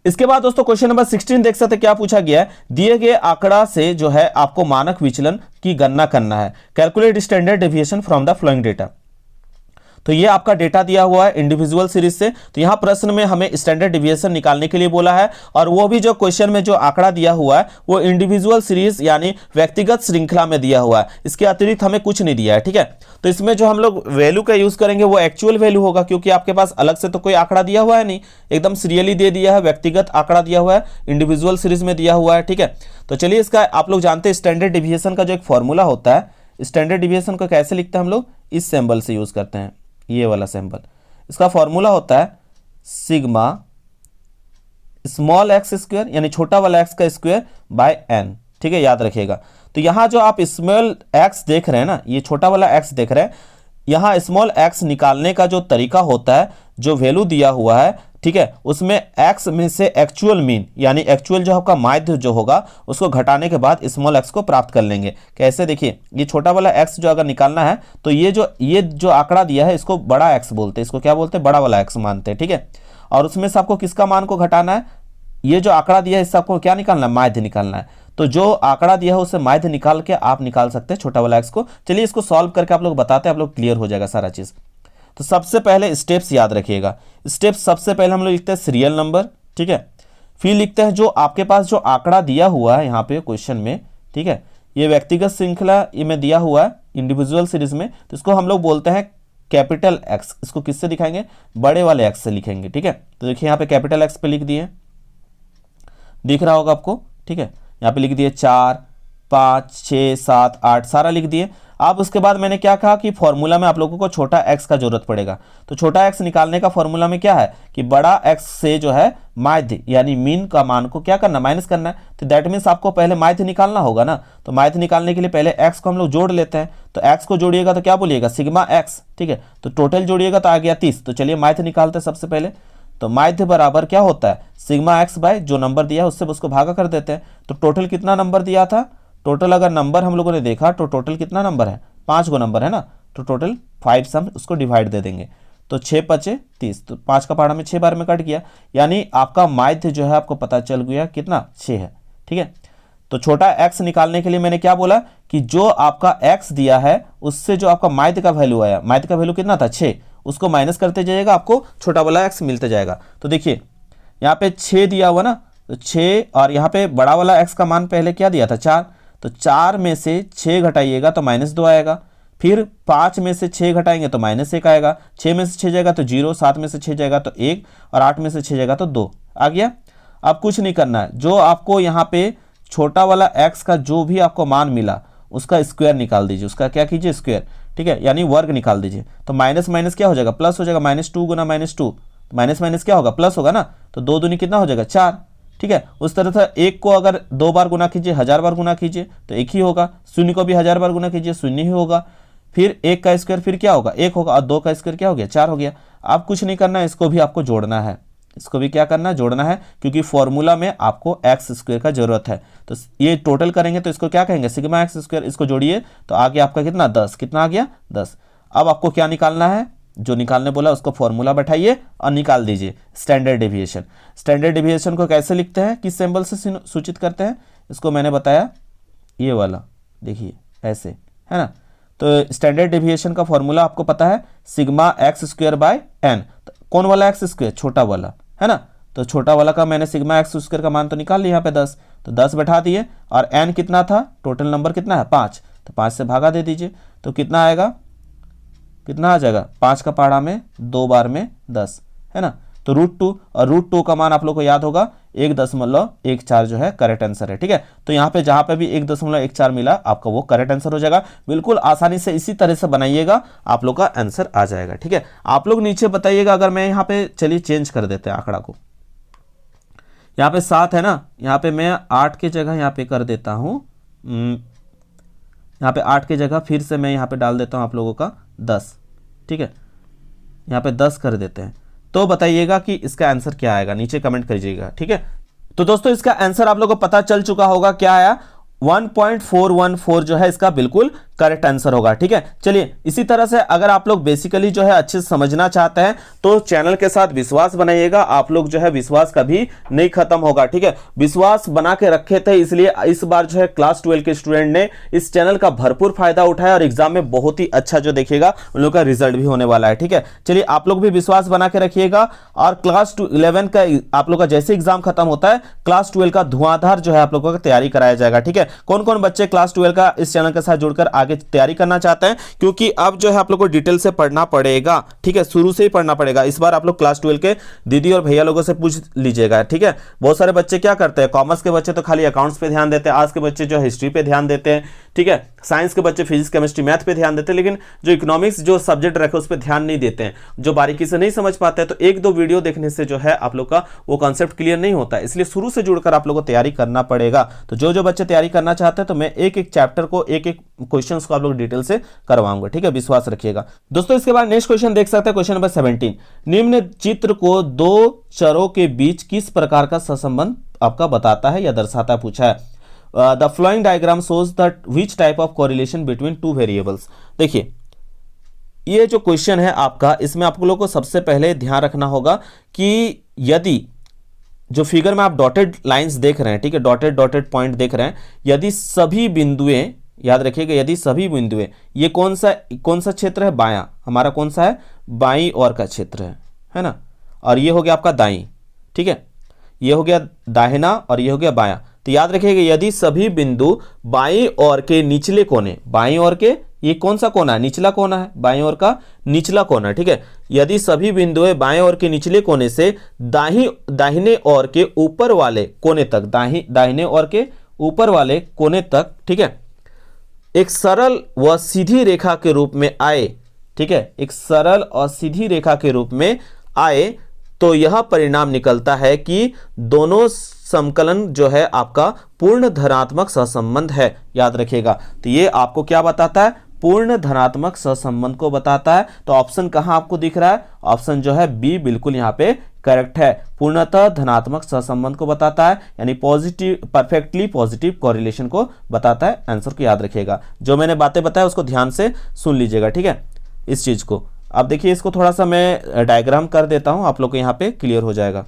इसके बाद दोस्तों क्वेश्चन नंबर 16 देख सकते हैं, क्या पूछा गया है? दिए गए आंकड़ा से जो है आपको मानक विचलन की गणना करना है। Calculate standard deviation from the flowing data. तो ये आपका डेटा दिया हुआ है इंडिविजुअल सीरीज से। तो यहां प्रश्न में हमें स्टैंडर्ड डिविएशन निकालने के लिए बोला है, और वो भी जो क्वेश्चन में जो आंकड़ा दिया हुआ है वो इंडिविजुअल सीरीज यानी व्यक्तिगत श्रृंखला में दिया हुआ है। इसके अतिरिक्त हमें कुछ नहीं दिया है। ठीक है, तो इसमें जो हम लोग वैल्यू का यूज करेंगे वो एक्चुअल वैल्यू होगा, क्योंकि आपके पास अलग से तो कोई आंकड़ा दिया हुआ है नहीं, एकदम सीरियली दे दिया है, व्यक्तिगत आंकड़ा दिया हुआ है, इंडिविजुअल सीरीज में दिया हुआ है। ठीक है, तो चलिए इसका आप लोग जानते हैं स्टैंडर्ड डिविएशन का जो एक फॉर्मूला होता है, स्टैंडर्ड डिविएशन को कैसे लिखते हैं हम लोग? इस सिंबल से यूज करते हैं, ये वाला सिंबल। इसका फॉर्मूला होता है सिग्मा स्मॉल एक्स स्क्वायर यानी छोटा वाला एक्स का स्क्वायर बाय एन। ठीक है, याद रखिएगा। तो यहां जो आप स्मॉल एक्स देख रहे हैं ना, ये छोटा वाला एक्स देख रहे हैं, यहां स्मॉल एक्स निकालने का जो तरीका होता है, जो वैल्यू दिया हुआ है, ठीक है, उसमें एक्स में से एक्चुअल मीन यानी एक्चुअल जो आपका माध्य जो होगा उसको घटाने के बाद स्मॉल एक्स को प्राप्त कर लेंगे। कैसे? देखिए, ये छोटा वाला एक्स जो अगर निकालना है तो ये जो आंकड़ा दिया है इसको बड़ा एक्स बोलते हैं, इसको क्या बोलते हैं? बड़ा वाला एक्स मानते हैं। ठीक है, और उसमें से आपको किसका मान को घटाना है? ये जो आंकड़ा दिया है इससे आपको क्या निकालना है? माध्य निकालना है। तो जो आंकड़ा दिया है उससे माध्य निकाल के आप निकाल सकते हैं छोटा वाला एक्स को। चलिए इसको सॉल्व करके आप लोग बताते हैं, आप लोग क्लियर हो जाएगा सारा चीज। तो सबसे पहले स्टेप्स याद रखिएगा। स्टेप्स सबसे पहले हम लोग लिखते हैं सीरियल नंबर, ठीक है। फिर लिखते हैं जो आपके पास जो आंकड़ा दिया हुआ है यहाँ पे क्वेश्चन में, ठीक है, ये व्यक्तिगत श्रृंखला ये में दिया हुआ है इंडिविजुअल सीरीज में, तो इसको हम लोग बोलते हैं कैपिटल एक्स। इसको किससे दिखाएंगे? बड़े वाले एक्स से लिखेंगे, ठीक है। तो देखिए यहाँ पे कैपिटल एक्स पे लिख दिए, दिख रहा होगा आपको, ठीक है। यहाँ पे लिख दिए 4, 5, 6, 7, 8 सारा लिख दिए। अब उसके बाद मैंने क्या कहा कि फॉर्मूला में आप लोगों को छोटा एक्स का जरूरत पड़ेगा। तो छोटा एक्स निकालने का फॉर्मूला में क्या है कि बड़ा एक्स से जो है माध्य यानी मीन का मान को क्या करना, माइनस करना है। तो दैट मीन्स आपको पहले माध्य निकालना होगा ना। तो माध्य निकालने के लिए पहले एक्स को हम लोग जोड़ लेते हैं। तो एक्स को जोड़िएगा तो क्या बोलिएगा, सिग्मा एक्स, ठीक है। तो टोटल जोड़िएगा तो आ गया 30। तो चलिए माध्य निकालते हैं सबसे पहले। तो माध्य बराबर क्या होता है, सिग्मा एक्स बाय जो नंबर दिया है उससे उसको भागा कर देते हैं। तो टोटल कितना नंबर दिया था, टोटल अगर नंबर हम लोगों ने देखा तो टोटल कितना नंबर है, 5 गो नंबर है ना। तो टोटल 5 से हम उसको डिवाइड दे देंगे। तो 6 पचे 30, तो 5 का पहाड़ा में 6 बार में कट गया, यानी आपका माध्य जो है आपको पता चल गया कितना, 6 है, ठीक है। तो छोटा x निकालने के लिए मैंने क्या बोला कि जो आपका x दिया है उससे जो आपका माध्य का वैल्यू आया, माध्य का वैल्यू कितना था 6, उसको माइनस करते जाइएगा, आपको छोटा वाला x मिलते जाएगा। तो देखिए यहाँ पे 6 दिया हुआ ना, तो 6 और यहाँ पे बड़ा वाला x का मान पहले क्या दिया था 4, तो 4 में से 6 घटाइएगा तो -2 आएगा। फिर 5 में से 6 घटाएंगे तो -1 आएगा। 6 में से 6 जाएगा तो 0, 7 में से 6 जाएगा तो 1 और 8 में से 6 जाएगा तो 2 आ गया। अब कुछ नहीं करना है, जो आपको यहाँ पे छोटा वाला x का जो भी आपको मान मिला उसका स्क्वायर निकाल दीजिए, उसका क्या कीजिए स्क्वायर, ठीक है, यानी वर्ग निकाल दीजिए। तो माइनस माइनस क्या हो जाएगा, प्लस हो जाएगा, -2 गुना -2, माइनस माइनस क्या होगा, प्लस होगा ना। तो 2 दूनी कितना हो जाएगा 4, ठीक है। उस तरह से 1 को अगर 2 बार गुना कीजिए, 1000 बार गुना कीजिए तो 1 ही होगा। 0 को भी 1000 बार गुना कीजिए, 0 ही होगा। फिर 1 का स्क्वायर फिर क्या होगा, 1 होगा, और 2 का स्क्वायर क्या हो गया, 4 हो गया। अब कुछ नहीं करना है, इसको भी आपको जोड़ना है, इसको भी क्या करना है, जोड़ना है, क्योंकि फॉर्मूला में आपको एक्स स्क्वायर का जरूरत है। तो ये टोटल करेंगे तो इसको क्या कहेंगे, सिग्मा एक्स स्क्वायर। इसको जोड़िए तो आगे आपका कितना 10, कितना आ गया 10। अब आपको क्या निकालना है, जो निकालने बोला उसको फॉर्मूला बैठाइए और निकाल दीजिए स्टैंडर्ड डेविएशन। स्टैंडर्ड डेविएशन को कैसे लिखते हैं, किस सिंबल से सूचित करते हैं, इसको मैंने बताया ये वाला, देखिए ऐसे है ना। तो स्टैंडर्ड डेविएशन का फॉर्मूला आपको पता है, sigma x square by n. कौन वाला एक्स स्क्वायर, छोटा वाला है ना। तो छोटा वाला का मैंने सिग्मा एक्स स्क्वायर का मान तो निकाल लिया यहाँ पे 10, तो 10 बैठा दिए। और एन कितना था, टोटल नंबर कितना है 5, तो 5 से भागा दे दीजिए। तो कितना आएगा, कितना आ जाएगा, 5 का पहाड़ा में 2 बार में 10 है ना। तो √2, और √2 का मान आप लोग को याद होगा 1.14 जो है करेक्ट आंसर है, ठीक है। तो यहाँ पे जहाँ पे भी 1.14 मिला आपका वो करेक्ट आंसर हो जाएगा। बिल्कुल आसानी से इसी तरह से बनाइएगा, आप लोग का आंसर आ जाएगा, ठीक है। आप लोग नीचे बताइएगा, अगर मैं यहाँ पे चलिए चेंज कर देते हैं आंकड़ा को, यहाँ पे 7 है ना, यहाँ पे मैं 8 की जगह यहाँ पे कर देता हूँ, यहाँ पे 8 की जगह फिर से मैं यहाँ पे डाल देता हूँ आप लोगों का 10, ठीक है। यहाँ पे 10 कर देते हैं। तो बताइएगा कि इसका आंसर क्या आएगा, नीचे कमेंट करिएगा, ठीक है। तो दोस्तों इसका आंसर आप लोगों को पता चल चुका होगा, क्या आया 1.414 जो है इसका बिल्कुल करेक्ट आंसर होगा, ठीक है। चलिए इसी तरह से अगर आप लोग बेसिकली जो है अच्छे से समझना चाहते हैं तो चैनल के साथ विश्वास बनाइएगा। आप लोग जो है विश्वास कभी नहीं खत्म होगा, ठीक है। विश्वास बना के रखे थे, इसलिए इस बार जो है क्लास 12 के स्टूडेंट ने इस चैनल का भरपूर फायदा उठाया और एग्जाम में बहुत ही अच्छा जो देखिएगा उन लोग का रिजल्ट भी होने वाला है, ठीक है। चलिए आप लोग भी विश्वास बना के रखिएगा। और क्लास 11 का आप लोग का जैसे एग्जाम खत्म होता है, क्लास 12 का धुआंधार जो है आप लोगों का तैयारी कराया जाएगा, ठीक है। कौन कौन बच्चे क्लास 12 का इस चैनल के साथ जुड़कर आगे तैयारी करना चाहते हैं, क्योंकि अब जो है आप लोग को डिटेल से पढ़ना पड़ेगा, ठीक है, शुरू से ही पढ़ना पड़ेगा। इस बार आप लोग क्लास 12 के दीदी और भैया लोगों से पूछ लीजिएगा, ठीक है। बहुत सारे बच्चे क्या करते हैं, कॉमर्स के बच्चे तो खाली अकाउंट्स पे ध्यान देते हैं, आर्ट्स के बच्चे जो हिस्ट्री पे ध्यान देते हैं, ठीक है, साइंस के बच्चे फिजिक्स केमिस्ट्री मैथ पे ध्यान देते हैं, लेकिन जो इकोनॉमिक्स जो सब्जेक्ट रखे उस पर ध्यान नहीं देते हैं, जो बारीकी से नहीं समझ पाते हैं। तो 1-2 वीडियो देखने से जो है आप लोग का वो कॉन्सेप्ट क्लियर नहीं होता है, इसलिए शुरू से जुड़कर आप लोग को तैयारी करना पड़ेगा। तो जो बच्चे तैयारी करना चाहते हैं तो मैं एक चैप्टर को एक क्वेश्चन को आप लोग डिटेल से करवाऊंगा, ठीक है, विश्वास रखिएगा। दोस्तों इसके बाद नेक्स्ट क्वेश्चन देख सकते हैं, क्वेश्चन नंबर 17। निम्न चित्र को 2 चरों के बीच किस प्रकार का सहसंबंध आपका बताता है या दर्शाता है, पूछा है। The flowing diagram shows that which type of correlation between 2 variables. देखिए ये जो क्वेश्चन है आपका, इसमें आप लोगों को सबसे पहले ध्यान रखना होगा कि यदि जो फिगर में आप डॉटेड लाइंस देख रहे हैं, ठीक है, डॉटेड पॉइंट देख रहे हैं, यदि सभी बिंदुएं, याद रखिएगा, यदि सभी बिंदुएं, ये कौन सा क्षेत्र है, बायां, हमारा कौन सा है, बाईं ओर का क्षेत्र है ना, और ये हो गया आपका दाईं, ठीक है, ये हो गया दाहिना और ये हो गया बायां। तो याद रखिएगा यदि सभी बिंदु बाईं ओर के निचले कोने, बाईं ओर के, ये कौन सा कोना है, निचला कोना है, बाईं ओर का निचला कोना, ठीक है, यदि सभी बिंदु बाएं ओर के निचले कोने से दाहिने ओर के ऊपर वाले कोने तक, दाहिने ओर के ऊपर वाले कोने तक, ठीक है, एक सरल व सीधी रेखा के रूप में आए, ठीक है, एक सरल और सीधी रेखा के रूप में आए, तो यह परिणाम निकलता है कि दोनों समकलन जो है आपका पूर्ण धनात्मक सहसंबंध है। याद रखिएगा, तो ये आपको क्या बताता है, पूर्ण धनात्मक सहसंबंध को बताता है। तो ऑप्शन कहां आपको दिख रहा है, ऑप्शन जो है बी बिल्कुल यहां पे करेक्ट है, पूर्णतः धनात्मक सहसंबंध को बताता है, यानी पॉजिटिव, परफेक्टली पॉजिटिव कोरिलेशन को बताता है। आंसर को याद रखिएगा, जो मैंने बातें बताया उसको ध्यान से सुन लीजिएगा, ठीक है, इस चीज को। अब देखिए इसको थोड़ा सा मैं डायग्राम कर देता हूं, आप लोग को यहां पे क्लियर हो जाएगा।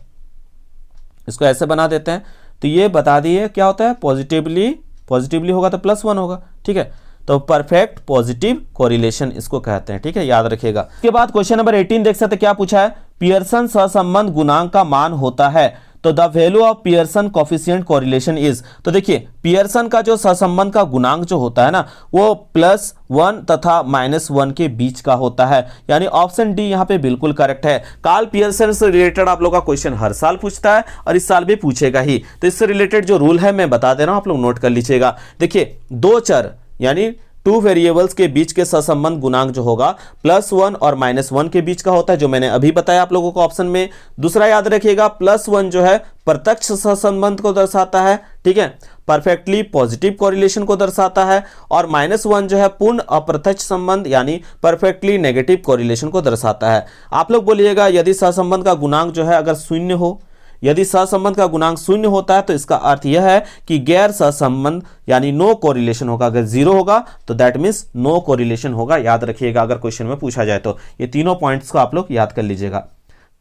इसको ऐसे बना देते हैं, तो ये बता दिए क्या होता है, पॉजिटिवली होगा तो +1 होगा, ठीक है, तो परफेक्ट पॉजिटिव कोरिलेशन इसको कहते हैं, ठीक है, याद रखिएगा। इसके बाद क्वेश्चन नंबर 18 देख सकते हैं, क्या पूछा है, पियर्सन सहसंबंध गुणांक का मान होता है, तो the value of Pearson coefficient correlation is. तो देखिए पियर्सन का जो सहसंबंध का गुणांक जो होता है ना, वो +1 तथा -1 के बीच का होता है, यानी ऑप्शन डी यहाँ पे बिल्कुल करेक्ट है। कार्ल पियर्सन से रिलेटेड आप लोग का क्वेश्चन हर साल पूछता है और इस साल भी पूछेगा ही, तो इससे रिलेटेड जो रूल है मैं बता दे रहा हूं, आप लोग नोट कर लीजिएगा। देखिए दो चर यानी 2 वेरिएबल्स के बीच के सहसंबंध गुणांक जो होगा +1 और -1 के बीच का होता है, जो मैंने अभी बताया आप लोगों को ऑप्शन में। दूसरा याद रखिएगा, +1 जो है प्रत्यक्ष सहसंबंध को दर्शाता है, ठीक है, परफेक्टली पॉजिटिव कोरिलेशन को दर्शाता है, और -1 जो है पूर्ण अप्रत्यक्ष संबंध यानी परफेक्टली नेगेटिव कोरिलेशन को दर्शाता है। आप लोग बोलिएगा यदि सहसंबंध का गुणांक जो है अगर 0 हो, यदि सहसंबंध का गुणांक 0 होता है तो इसका अर्थ यह है कि गैर सहसंबंध यानी नो कोरिलेशन होगा। अगर 0 होगा तो दैट मींस नो कोरिलेशन होगा, याद रखिएगा अगर क्वेश्चन में पूछा जाए तो। ये तीनों पॉइंट्स को आप लोग याद कर लीजिएगा।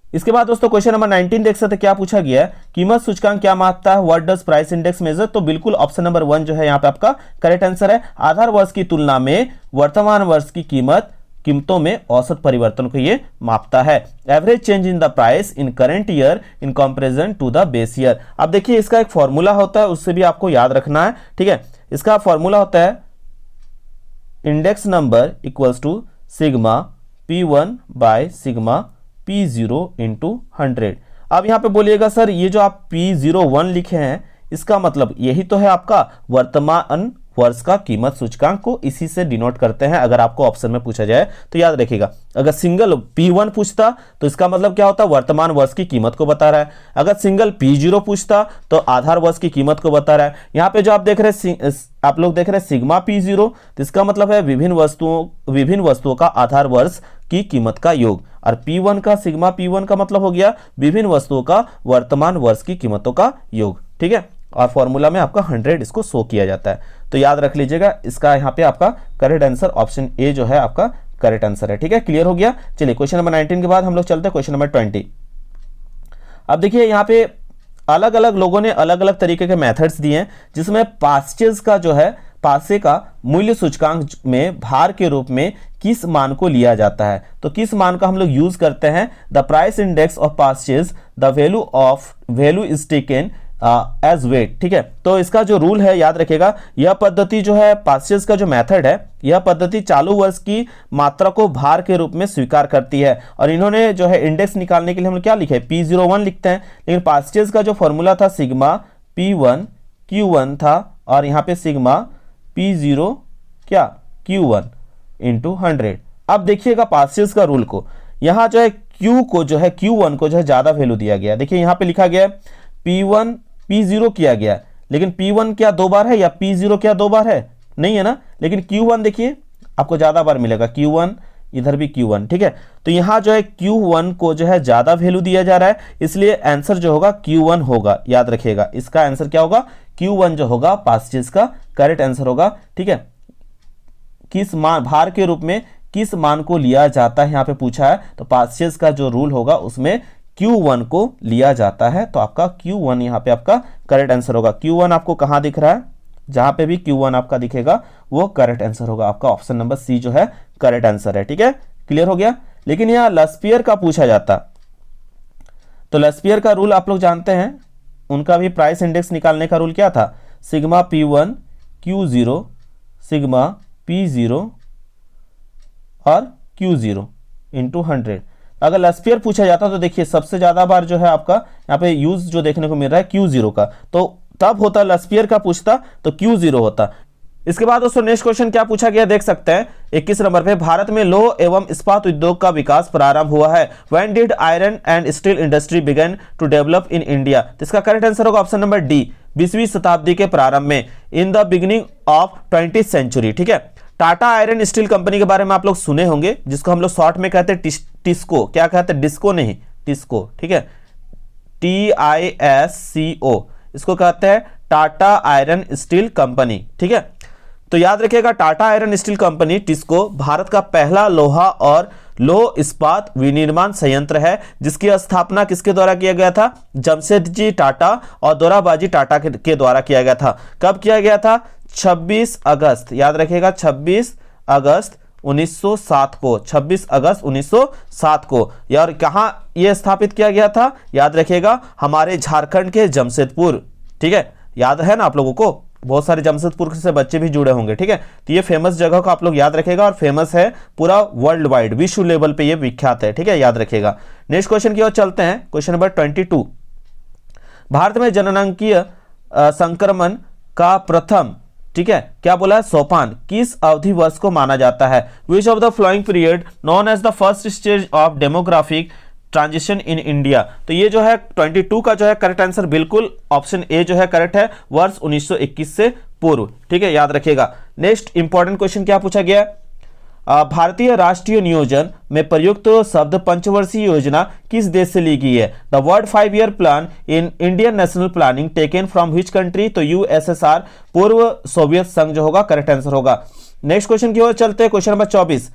इसके बाद दोस्तों क्वेश्चन नंबर 19 देख सकते हैं, क्या पूछा गया है, कीमत सूचकांक क्या मापता है, what does price index major. तो बिल्कुल ऑप्शन नंबर 1 जो है यहाँ पे आपका करेक्ट आंसर है। आधार वर्ष की तुलना में वर्तमान वर्ष की कीमतों में औसत परिवर्तन को ये मापता है। Average change in the price in current year in comparison to the base year. अब देखिए इसका एक फॉर्मूला होता है, उससे भी आपको याद रखना है, ठीक है। इसका फॉर्मूला होता है index number equals to sigma P1 by sigma P0 into 100। अब यहां पे बोलिएगा सर ये जो आप P01 लिखे हैं इसका मतलब यही तो है आपका वर्तमान वर्ष का कीमत सूचकांक, को इसी से डिनोट करते हैं। अगर आपको ऑप्शन में पूछा जाए तो याद रखिएगा, अगर सिंगल P1 पूछता तो इसका मतलब क्या होता, वर्तमान वर्ष की कीमत को बता रहा है। अगर सिंगल P0 पूछता तो आधार वर्ष की कीमत को बता रहा है। यहाँ पे जो आप देख रहे हैं, आप लोग देख रहे हैं सिग्मा P0, तो इसका मतलब है विभिन्न वस्तुओं का आधार वर्ष की कीमत का योग, और P1 का सिग्मा P1 का मतलब हो गया विभिन्न वस्तुओं का वर्तमान वर्ष की कीमतों का योग, ठीक है। और फॉर्मूला में आपका 100 इसको शो किया जाता है, तो याद रख लीजिएगा। इसका यहाँ पे आपका करेक्ट आंसर ऑप्शन ए जो है आपका करेक्ट आंसर है, ठीक है। क्लियर हो गया। चलिए क्वेश्चन नंबर 19 के बाद हम लोग चलते हैं क्वेश्चन नंबर 20। अब देखिए यहाँ पे अलग अलग लोगों ने अलग अलग तरीके के मेथड्स दिए हैं, जिसमें पास्चेज का जो है पासे का मूल्य सूचकांक में भार के रूप में किस मान को लिया जाता है। तो किस मान का हम लोग यूज करते हैं, the price index of Paasche's, the value is taken as weight, ठीक है। तो इसका जो रूल है याद रखिएगा, यह पद्धति जो है पास्चेज का जो मेथड है, यह पद्धति चालू वर्ष की मात्रा को भार के रूप में स्वीकार करती है। और इन्होंने जो है इंडेक्स निकालने के लिए हम लोग क्या लिखे, P01 लिखते हैं, लेकिन पास्चेज का जो फॉर्मूला था सिग्मा P1 Q1 था, और यहाँ पे सिग्मा P0 क्या Q1 इंटू 100। अब देखिएगा पास्चेज का रूल को, यहाँ जो है Q को जो है Q1 को जो है ज्यादा वैल्यू दिया गया। देखिए यहाँ पे लिखा गया P1 P0 किया गया, लेकिन P1 क्या 2 बार है या P0 क्या 2 बार है, नहीं है ना। लेकिन Q1 देखिए आपको ज्यादा बार मिलेगा, Q1 इधर भी Q1, ठीक है। तो यहां जो है Q1 को जो है ज्यादा वैल्यू दिया जा रहा है, इसलिए आंसर जो होगा Q1 होगा। याद रखिएगा इसका आंसर क्या होगा, Q1 जो होगा पास्चेज का करेक्ट आंसर होगा, ठीक है। किस मान भार के रूप में किस मान को लिया जाता है यहाँ पे पूछा है, तो पास्चेज का जो रूल होगा उसमें Q1 को लिया जाता है, तो आपका Q1 यहाँ पे आपका करेक्ट आंसर होगा। Q1 आपको कहां दिख रहा है, जहां पे भी Q1 आपका दिखेगा वो करेक्ट आंसर होगा, आपका ऑप्शन नंबर सी जो है करेक्ट आंसर है, ठीक है। क्लियर हो गया। लेकिन यहाँ लस्पियर का पूछा जाता तो लस्पियर का रूल आप लोग जानते हैं, उनका भी प्राइस इंडेक्स निकालने का रूल क्या था, sigma P1 Q0 sigma P0 और Q0 इंटू 100। अगर लस्पियर पूछा जाता तो देखिए सबसे ज्यादा बार जो है आपका यहाँ पे यूज जो देखने को मिल रहा है Q0 का, तो तब होता लस्पियर का पूछता तो Q0 होता। इसके बाद दोस्तों नेक्स्ट क्वेश्चन क्या पूछा गया देख सकते हैं 21 नंबर पे, भारत में लौह एवं इस्पात उद्योग का विकास प्रारंभ हुआ है। When did iron and steel industry begin to develop in India. तो इसका करेक्ट आंसर होगा ऑप्शन नंबर डी, 20वीं शताब्दी के प्रारंभ में, in the beginning of 20th century. ठीक है, टाटा आयरन स्टील कंपनी के बारे में आप लोग सुने होंगे, जिसको हम लोग शॉर्ट में कहते हैं टिस्को। क्या कहते हैं, डिस्को नहीं, टिस्को। ठीक है, TISCO, इसको कहते हैं टाटा आयरन स्टील कंपनी। ठीक है, तो याद रखिएगा Tata iron steel company TISCO Bharat का पहला लोहा और लौह इस्पात विनिर्माण संयंत्र है, जिसकी स्थापना किसके द्वारा किया गया था, जमशेदजी टाटा और दोराबाजी टाटा के द्वारा किया गया था। कब किया गया था, 26 अगस्त, याद रखिएगा 26 अगस्त 1907 को, 26 अगस्त 1907 को। यार कहां यह स्थापित किया गया था, याद रखिएगा हमारे झारखंड के जमशेदपुर। ठीक है, याद है ना आप लोगों को, बहुत सारे जमशेदपुर से बच्चे भी जुड़े होंगे। ठीक है, तो ये फेमस जगह को आप लोग याद रखेगा, और फेमस है पूरा वर्ल्ड वाइड, विश्व लेवल पे ये विख्यात है। ठीक है, याद रखेगा। नेक्स्ट क्वेश्चन की ओर चलते हैं, क्वेश्चन नंबर 22। भारत में जननांकीय संक्रमण का प्रथम, ठीक है, क्या बोला है, सोपान किस अवधि वर्ष को माना जाता है। Which of the following period known as the first stage of demographic transition in India. तो ये जो है 22 का जो है करेक्ट आंसर बिल्कुल ऑप्शन ए जो है करेक्ट है, वर्ष 1921 से पूर्व। ठीक है, याद रखिएगा। नेक्स्ट इंपॉर्टेंट क्वेश्चन क्या पूछा गया, भारतीय राष्ट्रीय नियोजन में प्रयुक्त शब्द पंचवर्षीय योजना किस देश से ली गई है। The word 5 year plan in Indian national planning taken from which country. तो USSR, पूर्व सोवियत संघ जो होगा करेक्ट आंसर होगा। नेक्स्ट क्वेश्चन की ओर चलते हैं, क्वेश्चन नंबर 24।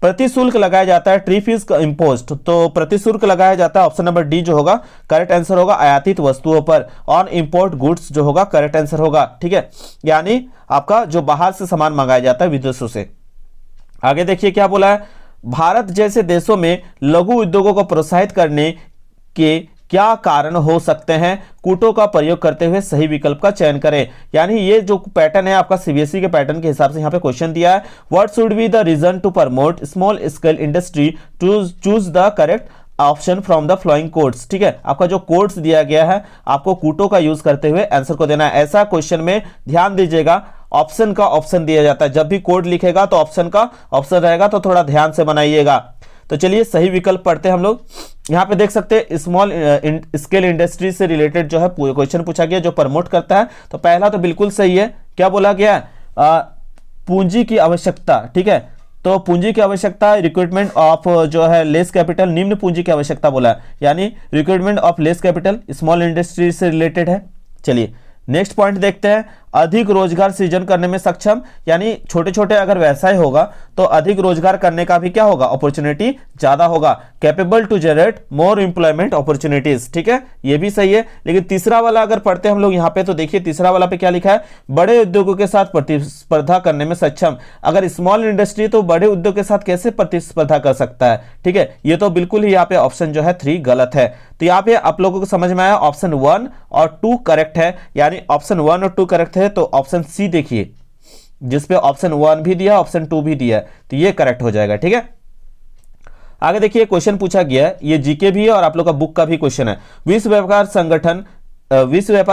प्रतिशुल्क लगाया जाता है, ट्री फीस इम्पोस्ट। तो प्रतिशुल्क लगाया जाता है, ऑप्शन नंबर डी जो होगा करेक्ट आंसर होगा, आयातित वस्तुओं पर, ऑन इंपोर्ट गुड्स जो होगा करेक्ट आंसर होगा। ठीक है, यानी आपका जो बाहर से सामान मंगाया जाता है विदेशों से। आगे देखिए क्या बोला है, भारत जैसे देशों में लघु उद्योगों को प्रोत्साहित करने के क्या कारण हो सकते हैं, कूटों का प्रयोग करते हुए सही विकल्प का चयन करें। यानी ये जो पैटर्न है आपका CBSE के पैटर्न के हिसाब से यहाँ पे क्वेश्चन दिया है, what should be the reason to promote small scale industry, to choose the correct option from the following codes. ठीक है, आपका जो कोड्स दिया गया है आपको कूटों का यूज करते हुए आंसर को देना है। ऐसा क्वेश्चन में ध्यान दीजिएगा, ऑप्शन का ऑप्शन दिया जाता है, जब भी कोड लिखेगा तो ऑप्शन का ऑप्शन रहेगा, तो थोड़ा ध्यान से बनाइएगा। तो चलिए सही विकल्प पढ़ते हैं हम लोग। यहाँ पे देख सकते हैं स्मॉल स्केल इंडस्ट्री से रिलेटेड जो है क्वेश्चन पूछा गया, जो प्रमोट करता है। तो पहला तो बिल्कुल सही है, क्या बोला गया है, पूंजी की आवश्यकता। ठीक है, तो पूंजी की आवश्यकता, रिक्रूटमेंट ऑफ जो है लेस कैपिटल, निम्न पूंजी की आवश्यकता बोला है, यानी recruitment of less capital small industry से रिलेटेड है। चलिए नेक्स्ट पॉइंट देखते हैं, अधिक रोजगार सृजन करने में सक्षम, यानी छोटे छोटे अगर व्यवसाय होगा तो अधिक रोजगार करने का भी क्या होगा, अपॉर्चुनिटी ज्यादा होगा। Capable to generate more employment opportunities. ठीक है, ये भी सही है। लेकिन तीसरा वाला अगर पढ़ते हैं हम लोग यहाँ पे, तो देखिए तीसरा वाला पे क्या लिखा है, बड़े उद्योगों के साथ प्रतिस्पर्धा करने में सक्षम। अगर स्मॉल इंडस्ट्री तो बड़े उद्योग के साथ कैसे प्रतिस्पर्धा कर सकता है। ठीक है, ये तो बिल्कुल ही यहाँ पे ऑप्शन जो है 3 गलत है। तो यहाँ पे आप लोगों को समझ में आया, ऑप्शन 1 और 2 करेक्ट है, यानी ऑप्शन 1 और 2 करेक्ट है। तो ऑप्शन सी देखिए, जिसपे ऑप्शन 1 भी दिया, ऑप्शन 2 भी दिया, तो ये करेक्ट हो जाएगा। ठीक है, आगे देखिए क्वेश्चन पूछा गया है, ये जीके भी है और आप लोग का बुक का भी क्वेश्चन है। विश्व व्यापार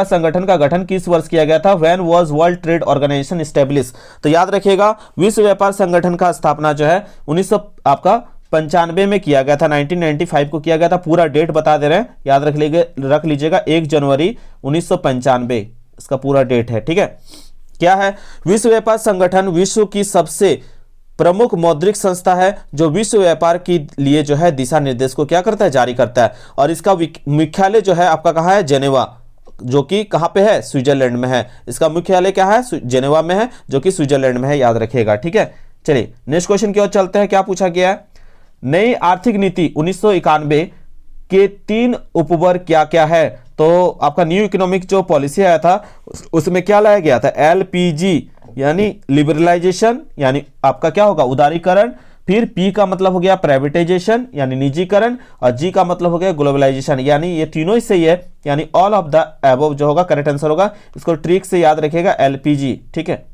संगठन का गठन किस वर्ष किया गया था। When was world trade organisation establish. तो याद रखिएगा विश्व व्यापार संगठन का स्थापना जो है 1995 में किया गया था, 1995 को किया गया था। पूरा डेट बता दे रहे हैं, याद रख लीजिएगा 1 जनवरी 1995 इसका पूरा डेट है। ठीक है, क्या है, विश्व व्यापार संगठन विश्व की सबसे प्रमुख मौद्रिक संस्था है, जो विश्व व्यापार के लिए जो है दिशा निर्देश को क्या करता है, जारी करता है। और इसका मुख्यालय जो है आपका कहाँ है, जेनेवा, जो कि कहाँ पे है, स्विट्जरलैंड में है। इसका मुख्यालय क्या है, जेनेवा में है, जो कि स्विट्जरलैंड में है, याद रखिएगा। ठीक है, चलिए नेक्स्ट क्वेश्चन की ओर चलते हैं। क्या पूछा गया है, नई आर्थिक नीति 1991 के 3 उपवर्ग क्या क्या है। तो आपका न्यू इकोनॉमिक जो पॉलिसी आया था उसमें क्या लाया गया था, LPG यानी लिबरलाइजेशन, यानी आपका क्या होगा, उदारीकरण, फिर पी का मतलब हो गया प्राइवेटाइजेशन यानी निजीकरण, और जी का मतलब हो गया ग्लोबलाइजेशन, यानी ये तीनों ही सही है, यानी ऑल ऑफ द अबव जो होगा करेक्ट आंसर होगा। इसको ट्रिक से याद रखिएगा, एलपीजी। ठीक है,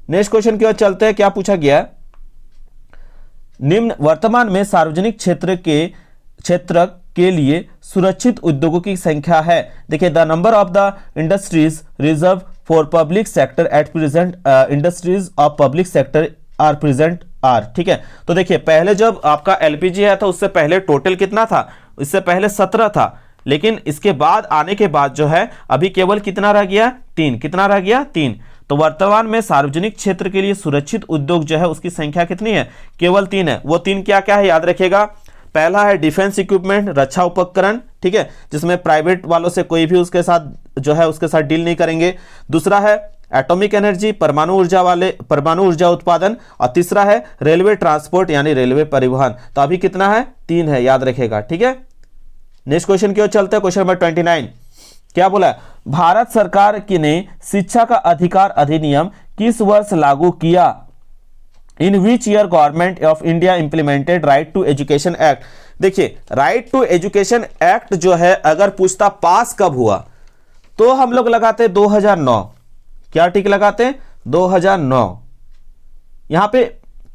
नेक्स्ट क्वेश्चन की ओर चलते हैं। क्या पूछा गया है? निम्न वर्तमान में सार्वजनिक क्षेत्र के लिए सुरक्षित उद्योगों की संख्या है। देखिए, the number of the industries reserve for public sector at present industries of public sector are present are. ठीक है, तो देखिए पहले जब आपका एलपीजी आया था उससे पहले टोटल कितना था? इससे पहले 17 था, लेकिन इसके बाद आने के बाद जो है अभी केवल कितना रह गया? 3। कितना रह गया? 3। तो वर्तमान में सार्वजनिक क्षेत्र के लिए सुरक्षित उद्योग जो है उसकी संख्या कितनी है? केवल 3 है। वो 3 क्या क्या है याद रखिएगा। पहला है डिफेंस इक्विपमेंट, रक्षा उपकरण, ठीक है, जिसमें प्राइवेट वालों से कोई भी उसके साथ डील नहीं करेंगे। दूसरा है एटॉमिक एनर्जी, परमाणु ऊर्जा उत्पादन, और तीसरा है रेलवे ट्रांसपोर्ट यानी रेलवे परिवहन। तो अभी कितना है? 3 है, याद रखिएगा। ठीक है, नेक्स्ट क्वेश्चन की ओर चलते हैं। क्वेश्चन नंबर 29 क्या बोला है? भारत सरकार की ने शिक्षा का अधिकार अधिनियम किस वर्ष लागू किया? In which year government of India implemented right to education act. देखिए, राइट टू एजुकेशन एक्ट जो है अगर पूछता पास कब हुआ तो हम लोग लगाते 2009। क्या टिक लगाते? 2009। यहां पे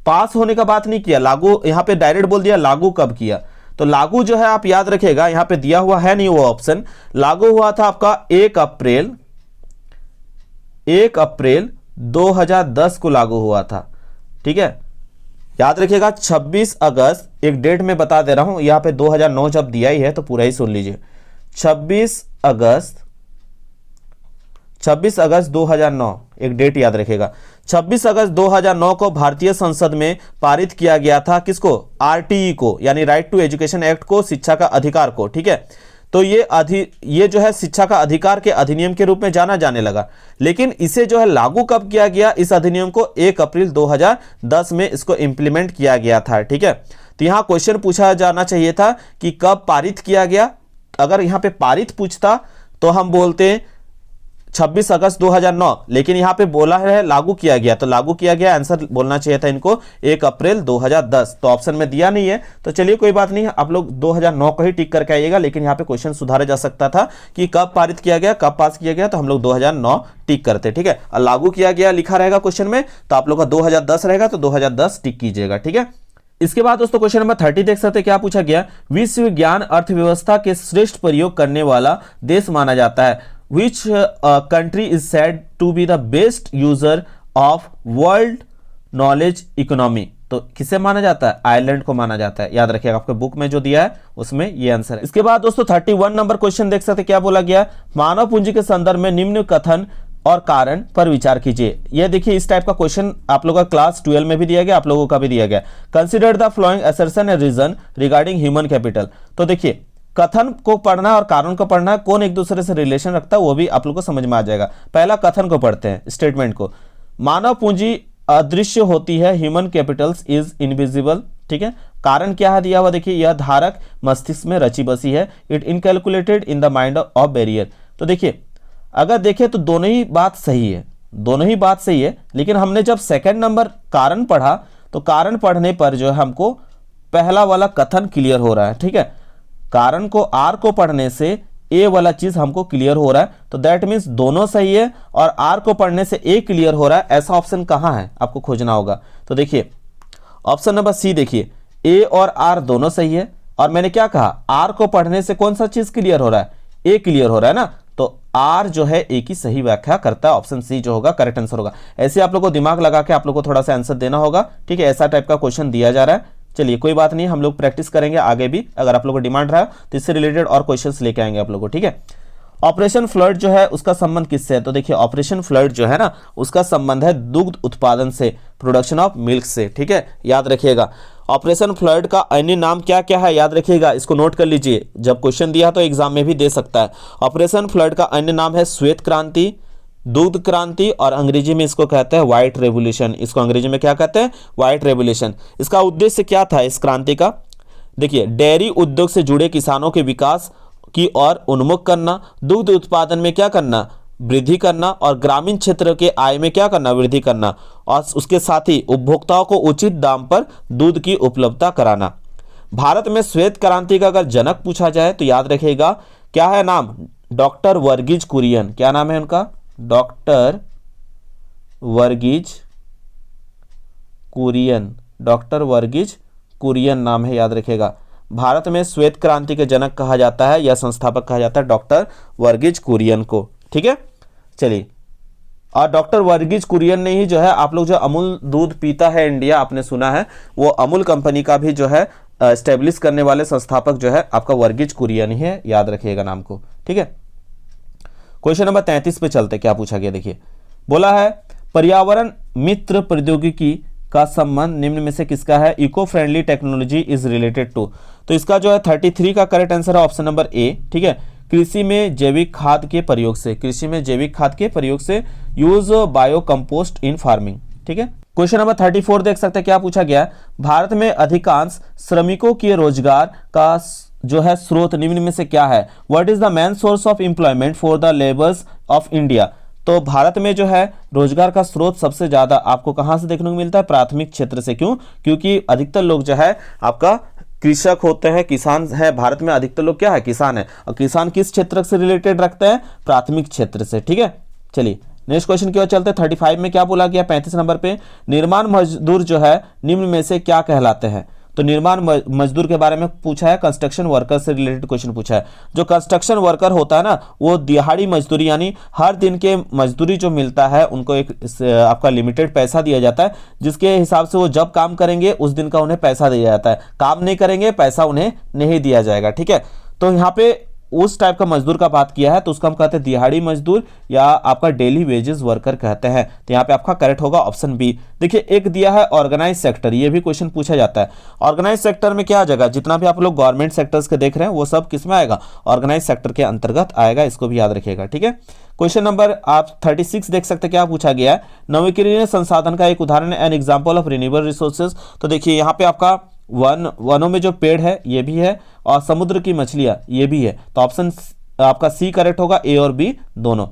पास होने का बात नहीं किया, लागू यहां पे डायरेक्ट बोल दिया लागू कब किया। तो लागू जो है आप याद रखिएगा, यहां पे दिया हुआ है नहीं वो ऑप्शन। लागू हुआ था आपका 1 अप्रैल 2010 को लागू हुआ था। ठीक है, याद रखिएगा 26 अगस्त, एक डेट में बता दे रहा हूं, यहां पे 2009 जब दिया ही है तो पूरा ही सुन लीजिए। 26 अगस्त 2009 एक डेट याद रखिएगा। 26 अगस्त 2009 को भारतीय संसद में पारित किया गया था किसको? आरटीई को, यानी राइट टू एजुकेशन एक्ट को, शिक्षा का अधिकार को। ठीक है, तो ये जो है शिक्षा का अधिकार के अधिनियम के रूप में जाना जाने लगा। लेकिन इसे जो है लागू कब किया गया? इस अधिनियम को 1 अप्रैल 2010 में इसको इंप्लीमेंट किया गया था। ठीक है, तो यहां क्वेश्चन पूछा जाना चाहिए था कि कब पारित किया गया। अगर यहां पे पारित पूछता तो हम बोलते 26 अगस्त 2009, लेकिन यहां पे बोला है लागू किया गया, तो लागू किया गया आंसर बोलना चाहिए था इनको 1 अप्रैल 2010। तो ऑप्शन में दिया नहीं है, तो चलिए कोई बात नहीं, आप लोग 2009 को ही टिक करके आइएगा। लेकिन यहां पे क्वेश्चन सुधारा जा सकता था कि कब पारित किया गया, कब पास किया गया, तो हम लोग 2009 टिक करते। ठीक है, और लागू किया गया लिखा रहेगा क्वेश्चन में, तो आप लोग का 2010 रहेगा, तो 2010 टिक कीजिएगा। ठीक है, इसके बाद दोस्तों क्वेश्चन नंबर 30 देख सकते हैं। क्या पूछा गया? विश्व विज्ञान अर्थव्यवस्था के श्रेष्ठ प्रयोग करने वाला देश माना जाता है। Which country is said to be the best user of world knowledge economy? तो किसे माना जाता है? आयरलैंड को माना जाता है, याद रखिएगा। आपके बुक में जो दिया है उसमें ये आंसर है। इसके बाद दोस्तों 31 नंबर क्वेश्चन देख सकते हैं। क्या बोला गया? मानव पूंजी के संदर्भ में निम्न कथन और कारण पर विचार कीजिए। ये देखिए, इस टाइप का क्वेश्चन आप लोगों का क्लास 12 में भी दिया गया, आप लोगों का भी दिया गया। Consider the flowing assertion and reason regarding human capital. तो देखिए, कथन को पढ़ना और कारण को पढ़ना, कौन एक दूसरे से रिलेशन रखता है वो भी आप लोग को समझ में आ जाएगा। पहला कथन को पढ़ते हैं, स्टेटमेंट को। मानव पूंजी अदृश्य होती है, ह्यूमन कैपिटल्स इज इनविजिबल। ठीक है, कारण क्या है दिया हुआ? देखिए, यह धारक मस्तिष्क में रची बसी है। It inculcated in the mind of barrier. तो देखिए, अगर देखें तो दोनों ही बात सही है, लेकिन हमने जब सेकंड नंबर कारण पढ़ा तो कारण पढ़ने पर जो है हमको पहला वाला कथन क्लियर हो रहा है। ठीक है, कारण को आर को पढ़ने से ए वाला चीज हमको क्लियर हो रहा है, तो दैट मीन्स दोनों सही है, और आर को पढ़ने से ए क्लियर हो रहा है। ऐसा ऑप्शन कहां है आपको खोजना होगा। तो देखिए ऑप्शन नंबर सी, देखिए ए और आर दोनों सही है, और मैंने क्या कहा? आर को पढ़ने से कौन सा चीज क्लियर हो रहा है? ए क्लियर हो रहा है ना, तो आर जो है ए की सही व्याख्या करता है। ऑप्शन सी जो होगा करेक्ट आंसर होगा। ऐसे आप लोग को दिमाग लगा के आप लोग को थोड़ा सा आंसर देना होगा। ठीक है, ऐसा टाइप का क्वेश्चन दिया जा रहा है। चलिए कोई बात नहीं, हम लोग प्रैक्टिस करेंगे आगे भी। अगर आप लोगों को डिमांड रहा तो इससे रिलेटेड और क्वेश्चंस लेके आएंगे आप लोगों को। ठीक है, ऑपरेशन फ्लड जो है उसका संबंध किससे है? तो देखिए, ऑपरेशन फ्लड जो है ना उसका संबंध है दुग्ध उत्पादन से, प्रोडक्शन ऑफ मिल्क से। ठीक है, याद रखिएगा। ऑपरेशन फ्लड का अन्य नाम क्या क्या है याद रखिएगा, इसको नोट कर लीजिए। जब क्वेश्चन दिया तो एग्जाम में भी दे सकता है। ऑपरेशन फ्लड का अन्य नाम है श्वेत क्रांति, दूध क्रांति, और अंग्रेजी में इसको कहते हैं व्हाइट रेवोल्यूशन। इसको अंग्रेजी में क्या कहते हैं? White revolution. इसका उद्देश्य क्या था इस क्रांति का? देखिए, डेयरी उद्योग से जुड़े किसानों के विकास की ओर उन्मुख करना, दुग्ध उत्पादन में क्या करना? वृद्धि करना और ग्रामीण क्षेत्र के आय में क्या करना, वृद्धि करना, और उसके साथ ही उपभोक्ताओं को उचित दाम पर दूध की उपलब्धता कराना। भारत में श्वेत क्रांति का अगर जनक पूछा जाए तो याद रखिएगा क्या है नाम, डॉक्टर वर्गीज कुरियन। क्या नाम है उनका, डॉक्टर वर्गीज कुरियन, डॉक्टर वर्गीज कुरियन नाम है, याद रखिएगा। भारत में श्वेत क्रांति के जनक कहा जाता है या संस्थापक कहा जाता है डॉक्टर वर्गीज कुरियन को, ठीक है। चलिए, और डॉक्टर वर्गीज कुरियन ने ही जो है, आप लोग जो अमूल दूध पीता है इंडिया, आपने सुना है, वो अमूल कंपनी का भी जो है एस्टेब्लिश करने वाले संस्थापक जो है आपका वर्गीज कुरियन ही है, याद रखिएगा नाम को, ठीक है। क्वेश्चन नंबर 33 पे चलते, क्या पूछा गया देखिए, बोला है पर्यावरण मित्र प्रौद्योगिकी का संबंध निम्न में से किसका है, eco friendly technology is related to. तो इसका जो है 33 का करेक्ट आंसर है ऑप्शन नंबर ए, ठीक है। कृषि में जैविक खाद के प्रयोग से, कृषि में जैविक खाद के प्रयोग से, यूज बायो कंपोस्ट इन फार्मिंग, ठीक है। क्वेश्चन नंबर 34 देख सकते हैं, क्या पूछा गया, भारत में अधिकांश श्रमिकों के रोजगार का जो है स्रोत निम्न में से क्या है, what is the main source of employment for the labours of India. तो भारत में जो है रोजगार का स्रोत सबसे ज्यादा आपको कहां से देखने को मिलता है, प्राथमिक क्षेत्र से। क्यों, क्योंकि अधिकतर लोग जो है आपका कृषक होते हैं, किसान है, भारत में अधिकतर लोग क्या है, किसान है, और किसान किस क्षेत्र से रिलेटेड रखते हैं, प्राथमिक क्षेत्र से, ठीक है। चलिए नेक्स्ट क्वेश्चन की ओर चलते हैं। 35 में क्या बोला गया, 35 नंबर पे, निर्माण मजदूर जो है निम्न में से क्या कहलाते हैं। तो निर्माण मजदूर के बारे में पूछा है, कंस्ट्रक्शन वर्कर से रिलेटेड क्वेश्चन पूछा है। जो कंस्ट्रक्शन वर्कर होता है ना, वो दिहाड़ी मजदूरी यानी हर दिन के मजदूरी जो मिलता है उनको एक आपका लिमिटेड पैसा दिया जाता है, जिसके हिसाब से वो जब काम करेंगे उस दिन का उन्हें पैसा दिया जाता है, काम नहीं करेंगे पैसा उन्हें नहीं दिया जाएगा, ठीक है। तो यहाँ पे उस टाइप का मजदूर का बात किया है तो उसको हम कहते हैं दिहाड़ी मजदूर या आपका डेली वेजेस वर्कर कहते हैं। तो यहाँ पे आपका करेक्ट होगा ऑप्शन बी। देखिए एक दिया है ऑर्गेनाइज सेक्टर, ये भी क्वेश्चन पूछा जाता है। ऑर्गेनाइज सेक्टर में क्या आ जाएगा, जितना भी आप लोग गवर्नमेंट सेक्टर्स के देख रहे हैं वो सब किस में आएगा, ऑर्गेनाइज सेक्टर के अंतर्गत आएगा, इसको भी याद रखिएगा, ठीक है। क्वेश्चन नंबर आप 36 देख सकते हैं, क्या पूछा गया है, नवीकरणीय संसाधन का एक उदाहरण an example of renewable resources. तो देखिए यहाँ पे आपका वनों में जो पेड़ है ये भी है, और समुद्र की मछलियां ये भी है। तो ऑप्शन आपका सी करेक्ट होगा, ए और बी दोनों।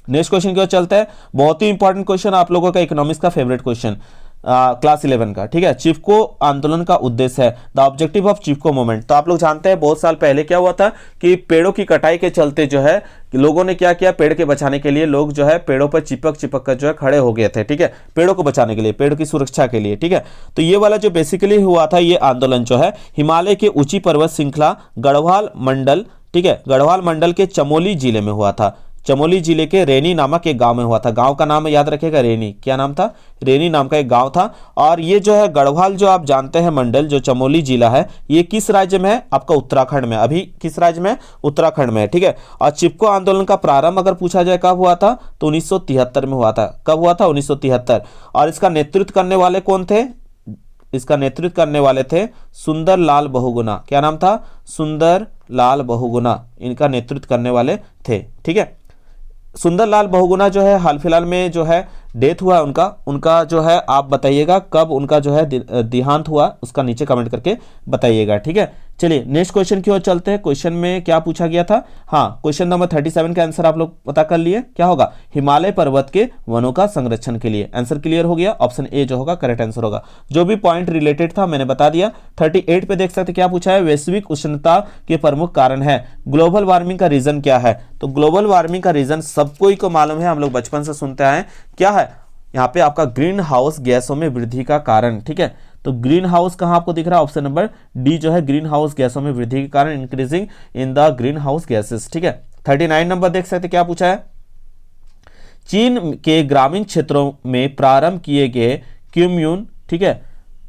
नेक्स्ट क्वेश्चन की ओर चलते हैं, बहुत ही इंपॉर्टेंट क्वेश्चन, आप लोगों का इकोनॉमिक्स का फेवरेट क्वेश्चन, क्लास 11 का, ठीक है। चिपको आंदोलन का उद्देश्य है, the objective of Chipko movement. तो आप लोग जानते हैं बहुत साल पहले क्या हुआ था कि पेड़ों की कटाई के चलते जो है लोगों ने क्या किया, पेड़ के बचाने के लिए लोग जो है पेड़ों पर चिपक कर जो है खड़े हो गए थे, ठीक है, पेड़ों को बचाने के लिए, पेड़ की सुरक्षा के लिए, ठीक है। तो ये वाला जो बेसिकली हुआ था, ये आंदोलन जो है हिमालय के ऊंची पर्वत श्रृंखला गढ़वाल मंडल, ठीक है, गढ़वाल मंडल के चमोली जिले में हुआ था। चमोली जिले के रेनी नामक एक गांव में हुआ था। गांव का नाम याद रखेगा, रेनी, क्या नाम था, रेनी नाम का एक गांव था। और ये जो है गढ़वाल जो आप जानते हैं मंडल, जो चमोली जिला है, ये किस राज्य में है, आपका उत्तराखंड में। अभी किस राज्य में, उत्तराखंड में, ठीक है। और चिपको आंदोलन का प्रारंभ अगर पूछा जाए कब हुआ था, तो 1973 में हुआ था। कब हुआ था, 1973। और इसका नेतृत्व करने वाले कौन थे, इसका नेतृत्व करने वाले थे सुंदर लाल बहुगुणा। क्या नाम था, सुंदर लाल बहुगुणा, इनका नेतृत्व करने वाले थे, ठीक है। सुंदर लाल बहुगुणा जो है हाल फिलहाल में जो है डेथ हुआ उनका जो है आप बताइएगा कब उनका जो है देहांत हुआ, उसका नीचे कमेंट करके बताइएगा, ठीक है। चलिए नेक्स्ट क्वेश्चन की ओर चलते हैं। क्वेश्चन में क्या पूछा गया था, हाँ, क्वेश्चन नंबर 37 का आंसर आप लोग पता कर लिए, क्या होगा, हिमालय पर्वत के वनों का संरक्षण के लिए। आंसर क्लियर हो गया, ऑप्शन ए जो होगा करेक्ट आंसर होगा। जो भी पॉइंट रिलेटेड था मैंने बता दिया। 38 पे देख सकते क्या पूछा है, वैश्विक उष्णता के प्रमुख कारण है, ग्लोबल वार्मिंग का रीजन क्या है। तो ग्लोबल वार्मिंग का रीजन सबको ही को मालूम है, हम लोग बचपन से सुनते आए, क्या है, यहाँ पे आपका ग्रीन हाउस गैसों में वृद्धि का कारण, ठीक है। तो ग्रीन हाउस कहां आपको दिख रहा है, ऑप्शन नंबर डी जो है, ग्रीन हाउस गैसों में वृद्धि के कारण, increasing in the green house gases, ठीक है। 39 नंबर देख सकते क्या पूछा है, चीन के ग्रामीण क्षेत्रों में प्रारंभ किए गए क्यूम्यून, ठीक है,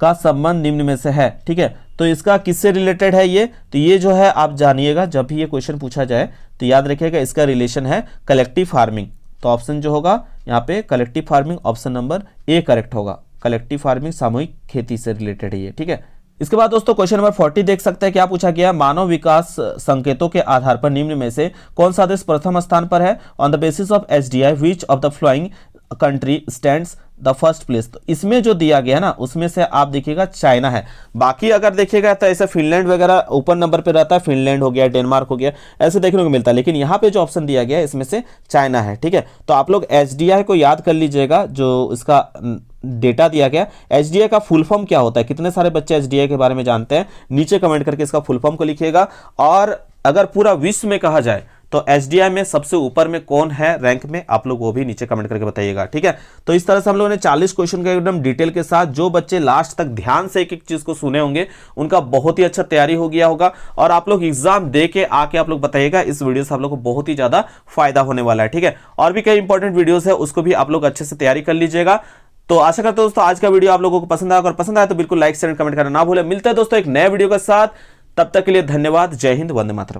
का संबंध निम्न में से है, ठीक है। तो इसका किससे रिलेटेड है ये, तो ये जो है आप जानिएगा जब भी ये क्वेश्चन पूछा जाए तो याद रखिएगा इसका रिलेशन है कलेक्टिव फार्मिंग। तो ऑप्शन जो होगा यहाँ पे collective farming, option number A correct होगा। कलेक्टिव फार्मिंग सामूहिक खेती से रिलेटेड है ये, ठीक है। इसके बाद दोस्तों क्वेश्चन नंबर 40 देख सकते हैं, क्या पूछा गया, मानव विकास संकेतों के आधार पर निम्न में से कौन सा देश प्रथम स्थान पर है, on the basis of SDI which of the flowing country stands the first place. तो इसमें जो दिया गया है ना उसमें से आप देखिएगा चाइना है। बाकी अगर देखिएगा तो ऐसे फिनलैंड वगैरह ऊपर नंबर पे रहता है, फिनलैंड हो गया, डेनमार्क हो गया, ऐसे देखने को मिलता है। लेकिन यहाँ पे जो ऑप्शन दिया गया है इसमें से चाइना है, ठीक है। तो आप लोग एचडीआई को याद कर लीजिएगा, जो इसका डेटा दिया गया। एचडीआई का फुल फॉर्म क्या होता है, कितने सारे बच्चे एचडीआई के बारे में जानते हैं, नीचे कमेंट करके इसका फुल फॉर्म को लिखिएगा। और अगर पूरा विश्व में कहा जाए तो एचडीआई में सबसे ऊपर में कौन है रैंक में, आप लोग वो भी नीचे कमेंट करके बताइएगा, ठीक है। तो इस तरह से हम लोगों ने 40 क्वेश्चन का एकदम डिटेल के साथ, जो बच्चे लास्ट तक ध्यान से एक एक चीज को सुने होंगे उनका बहुत ही अच्छा तैयारी हो गया होगा। और आप लोग एग्जाम दे के आके आप लोग बताइएगा, इस वीडियो से आप लोग को बहुत ही ज्यादा फायदा होने वाला है, ठीक है। और भी कई इंपॉर्टेंट वीडियोस है, उसको भी आप लोग अच्छे से तैयारी कर लीजिएगा। तो आशा करता हूं दोस्तों आज का वीडियो आप लोगों को पसंद आया, अगर पसंद आया तो बिल्कुल लाइक शेयर कमेंट करना ना भूलें। मिलते हैं दोस्तों एक नए वीडियो के साथ, तब तक के लिए धन्यवाद। जय हिंद, वंदे मातरम।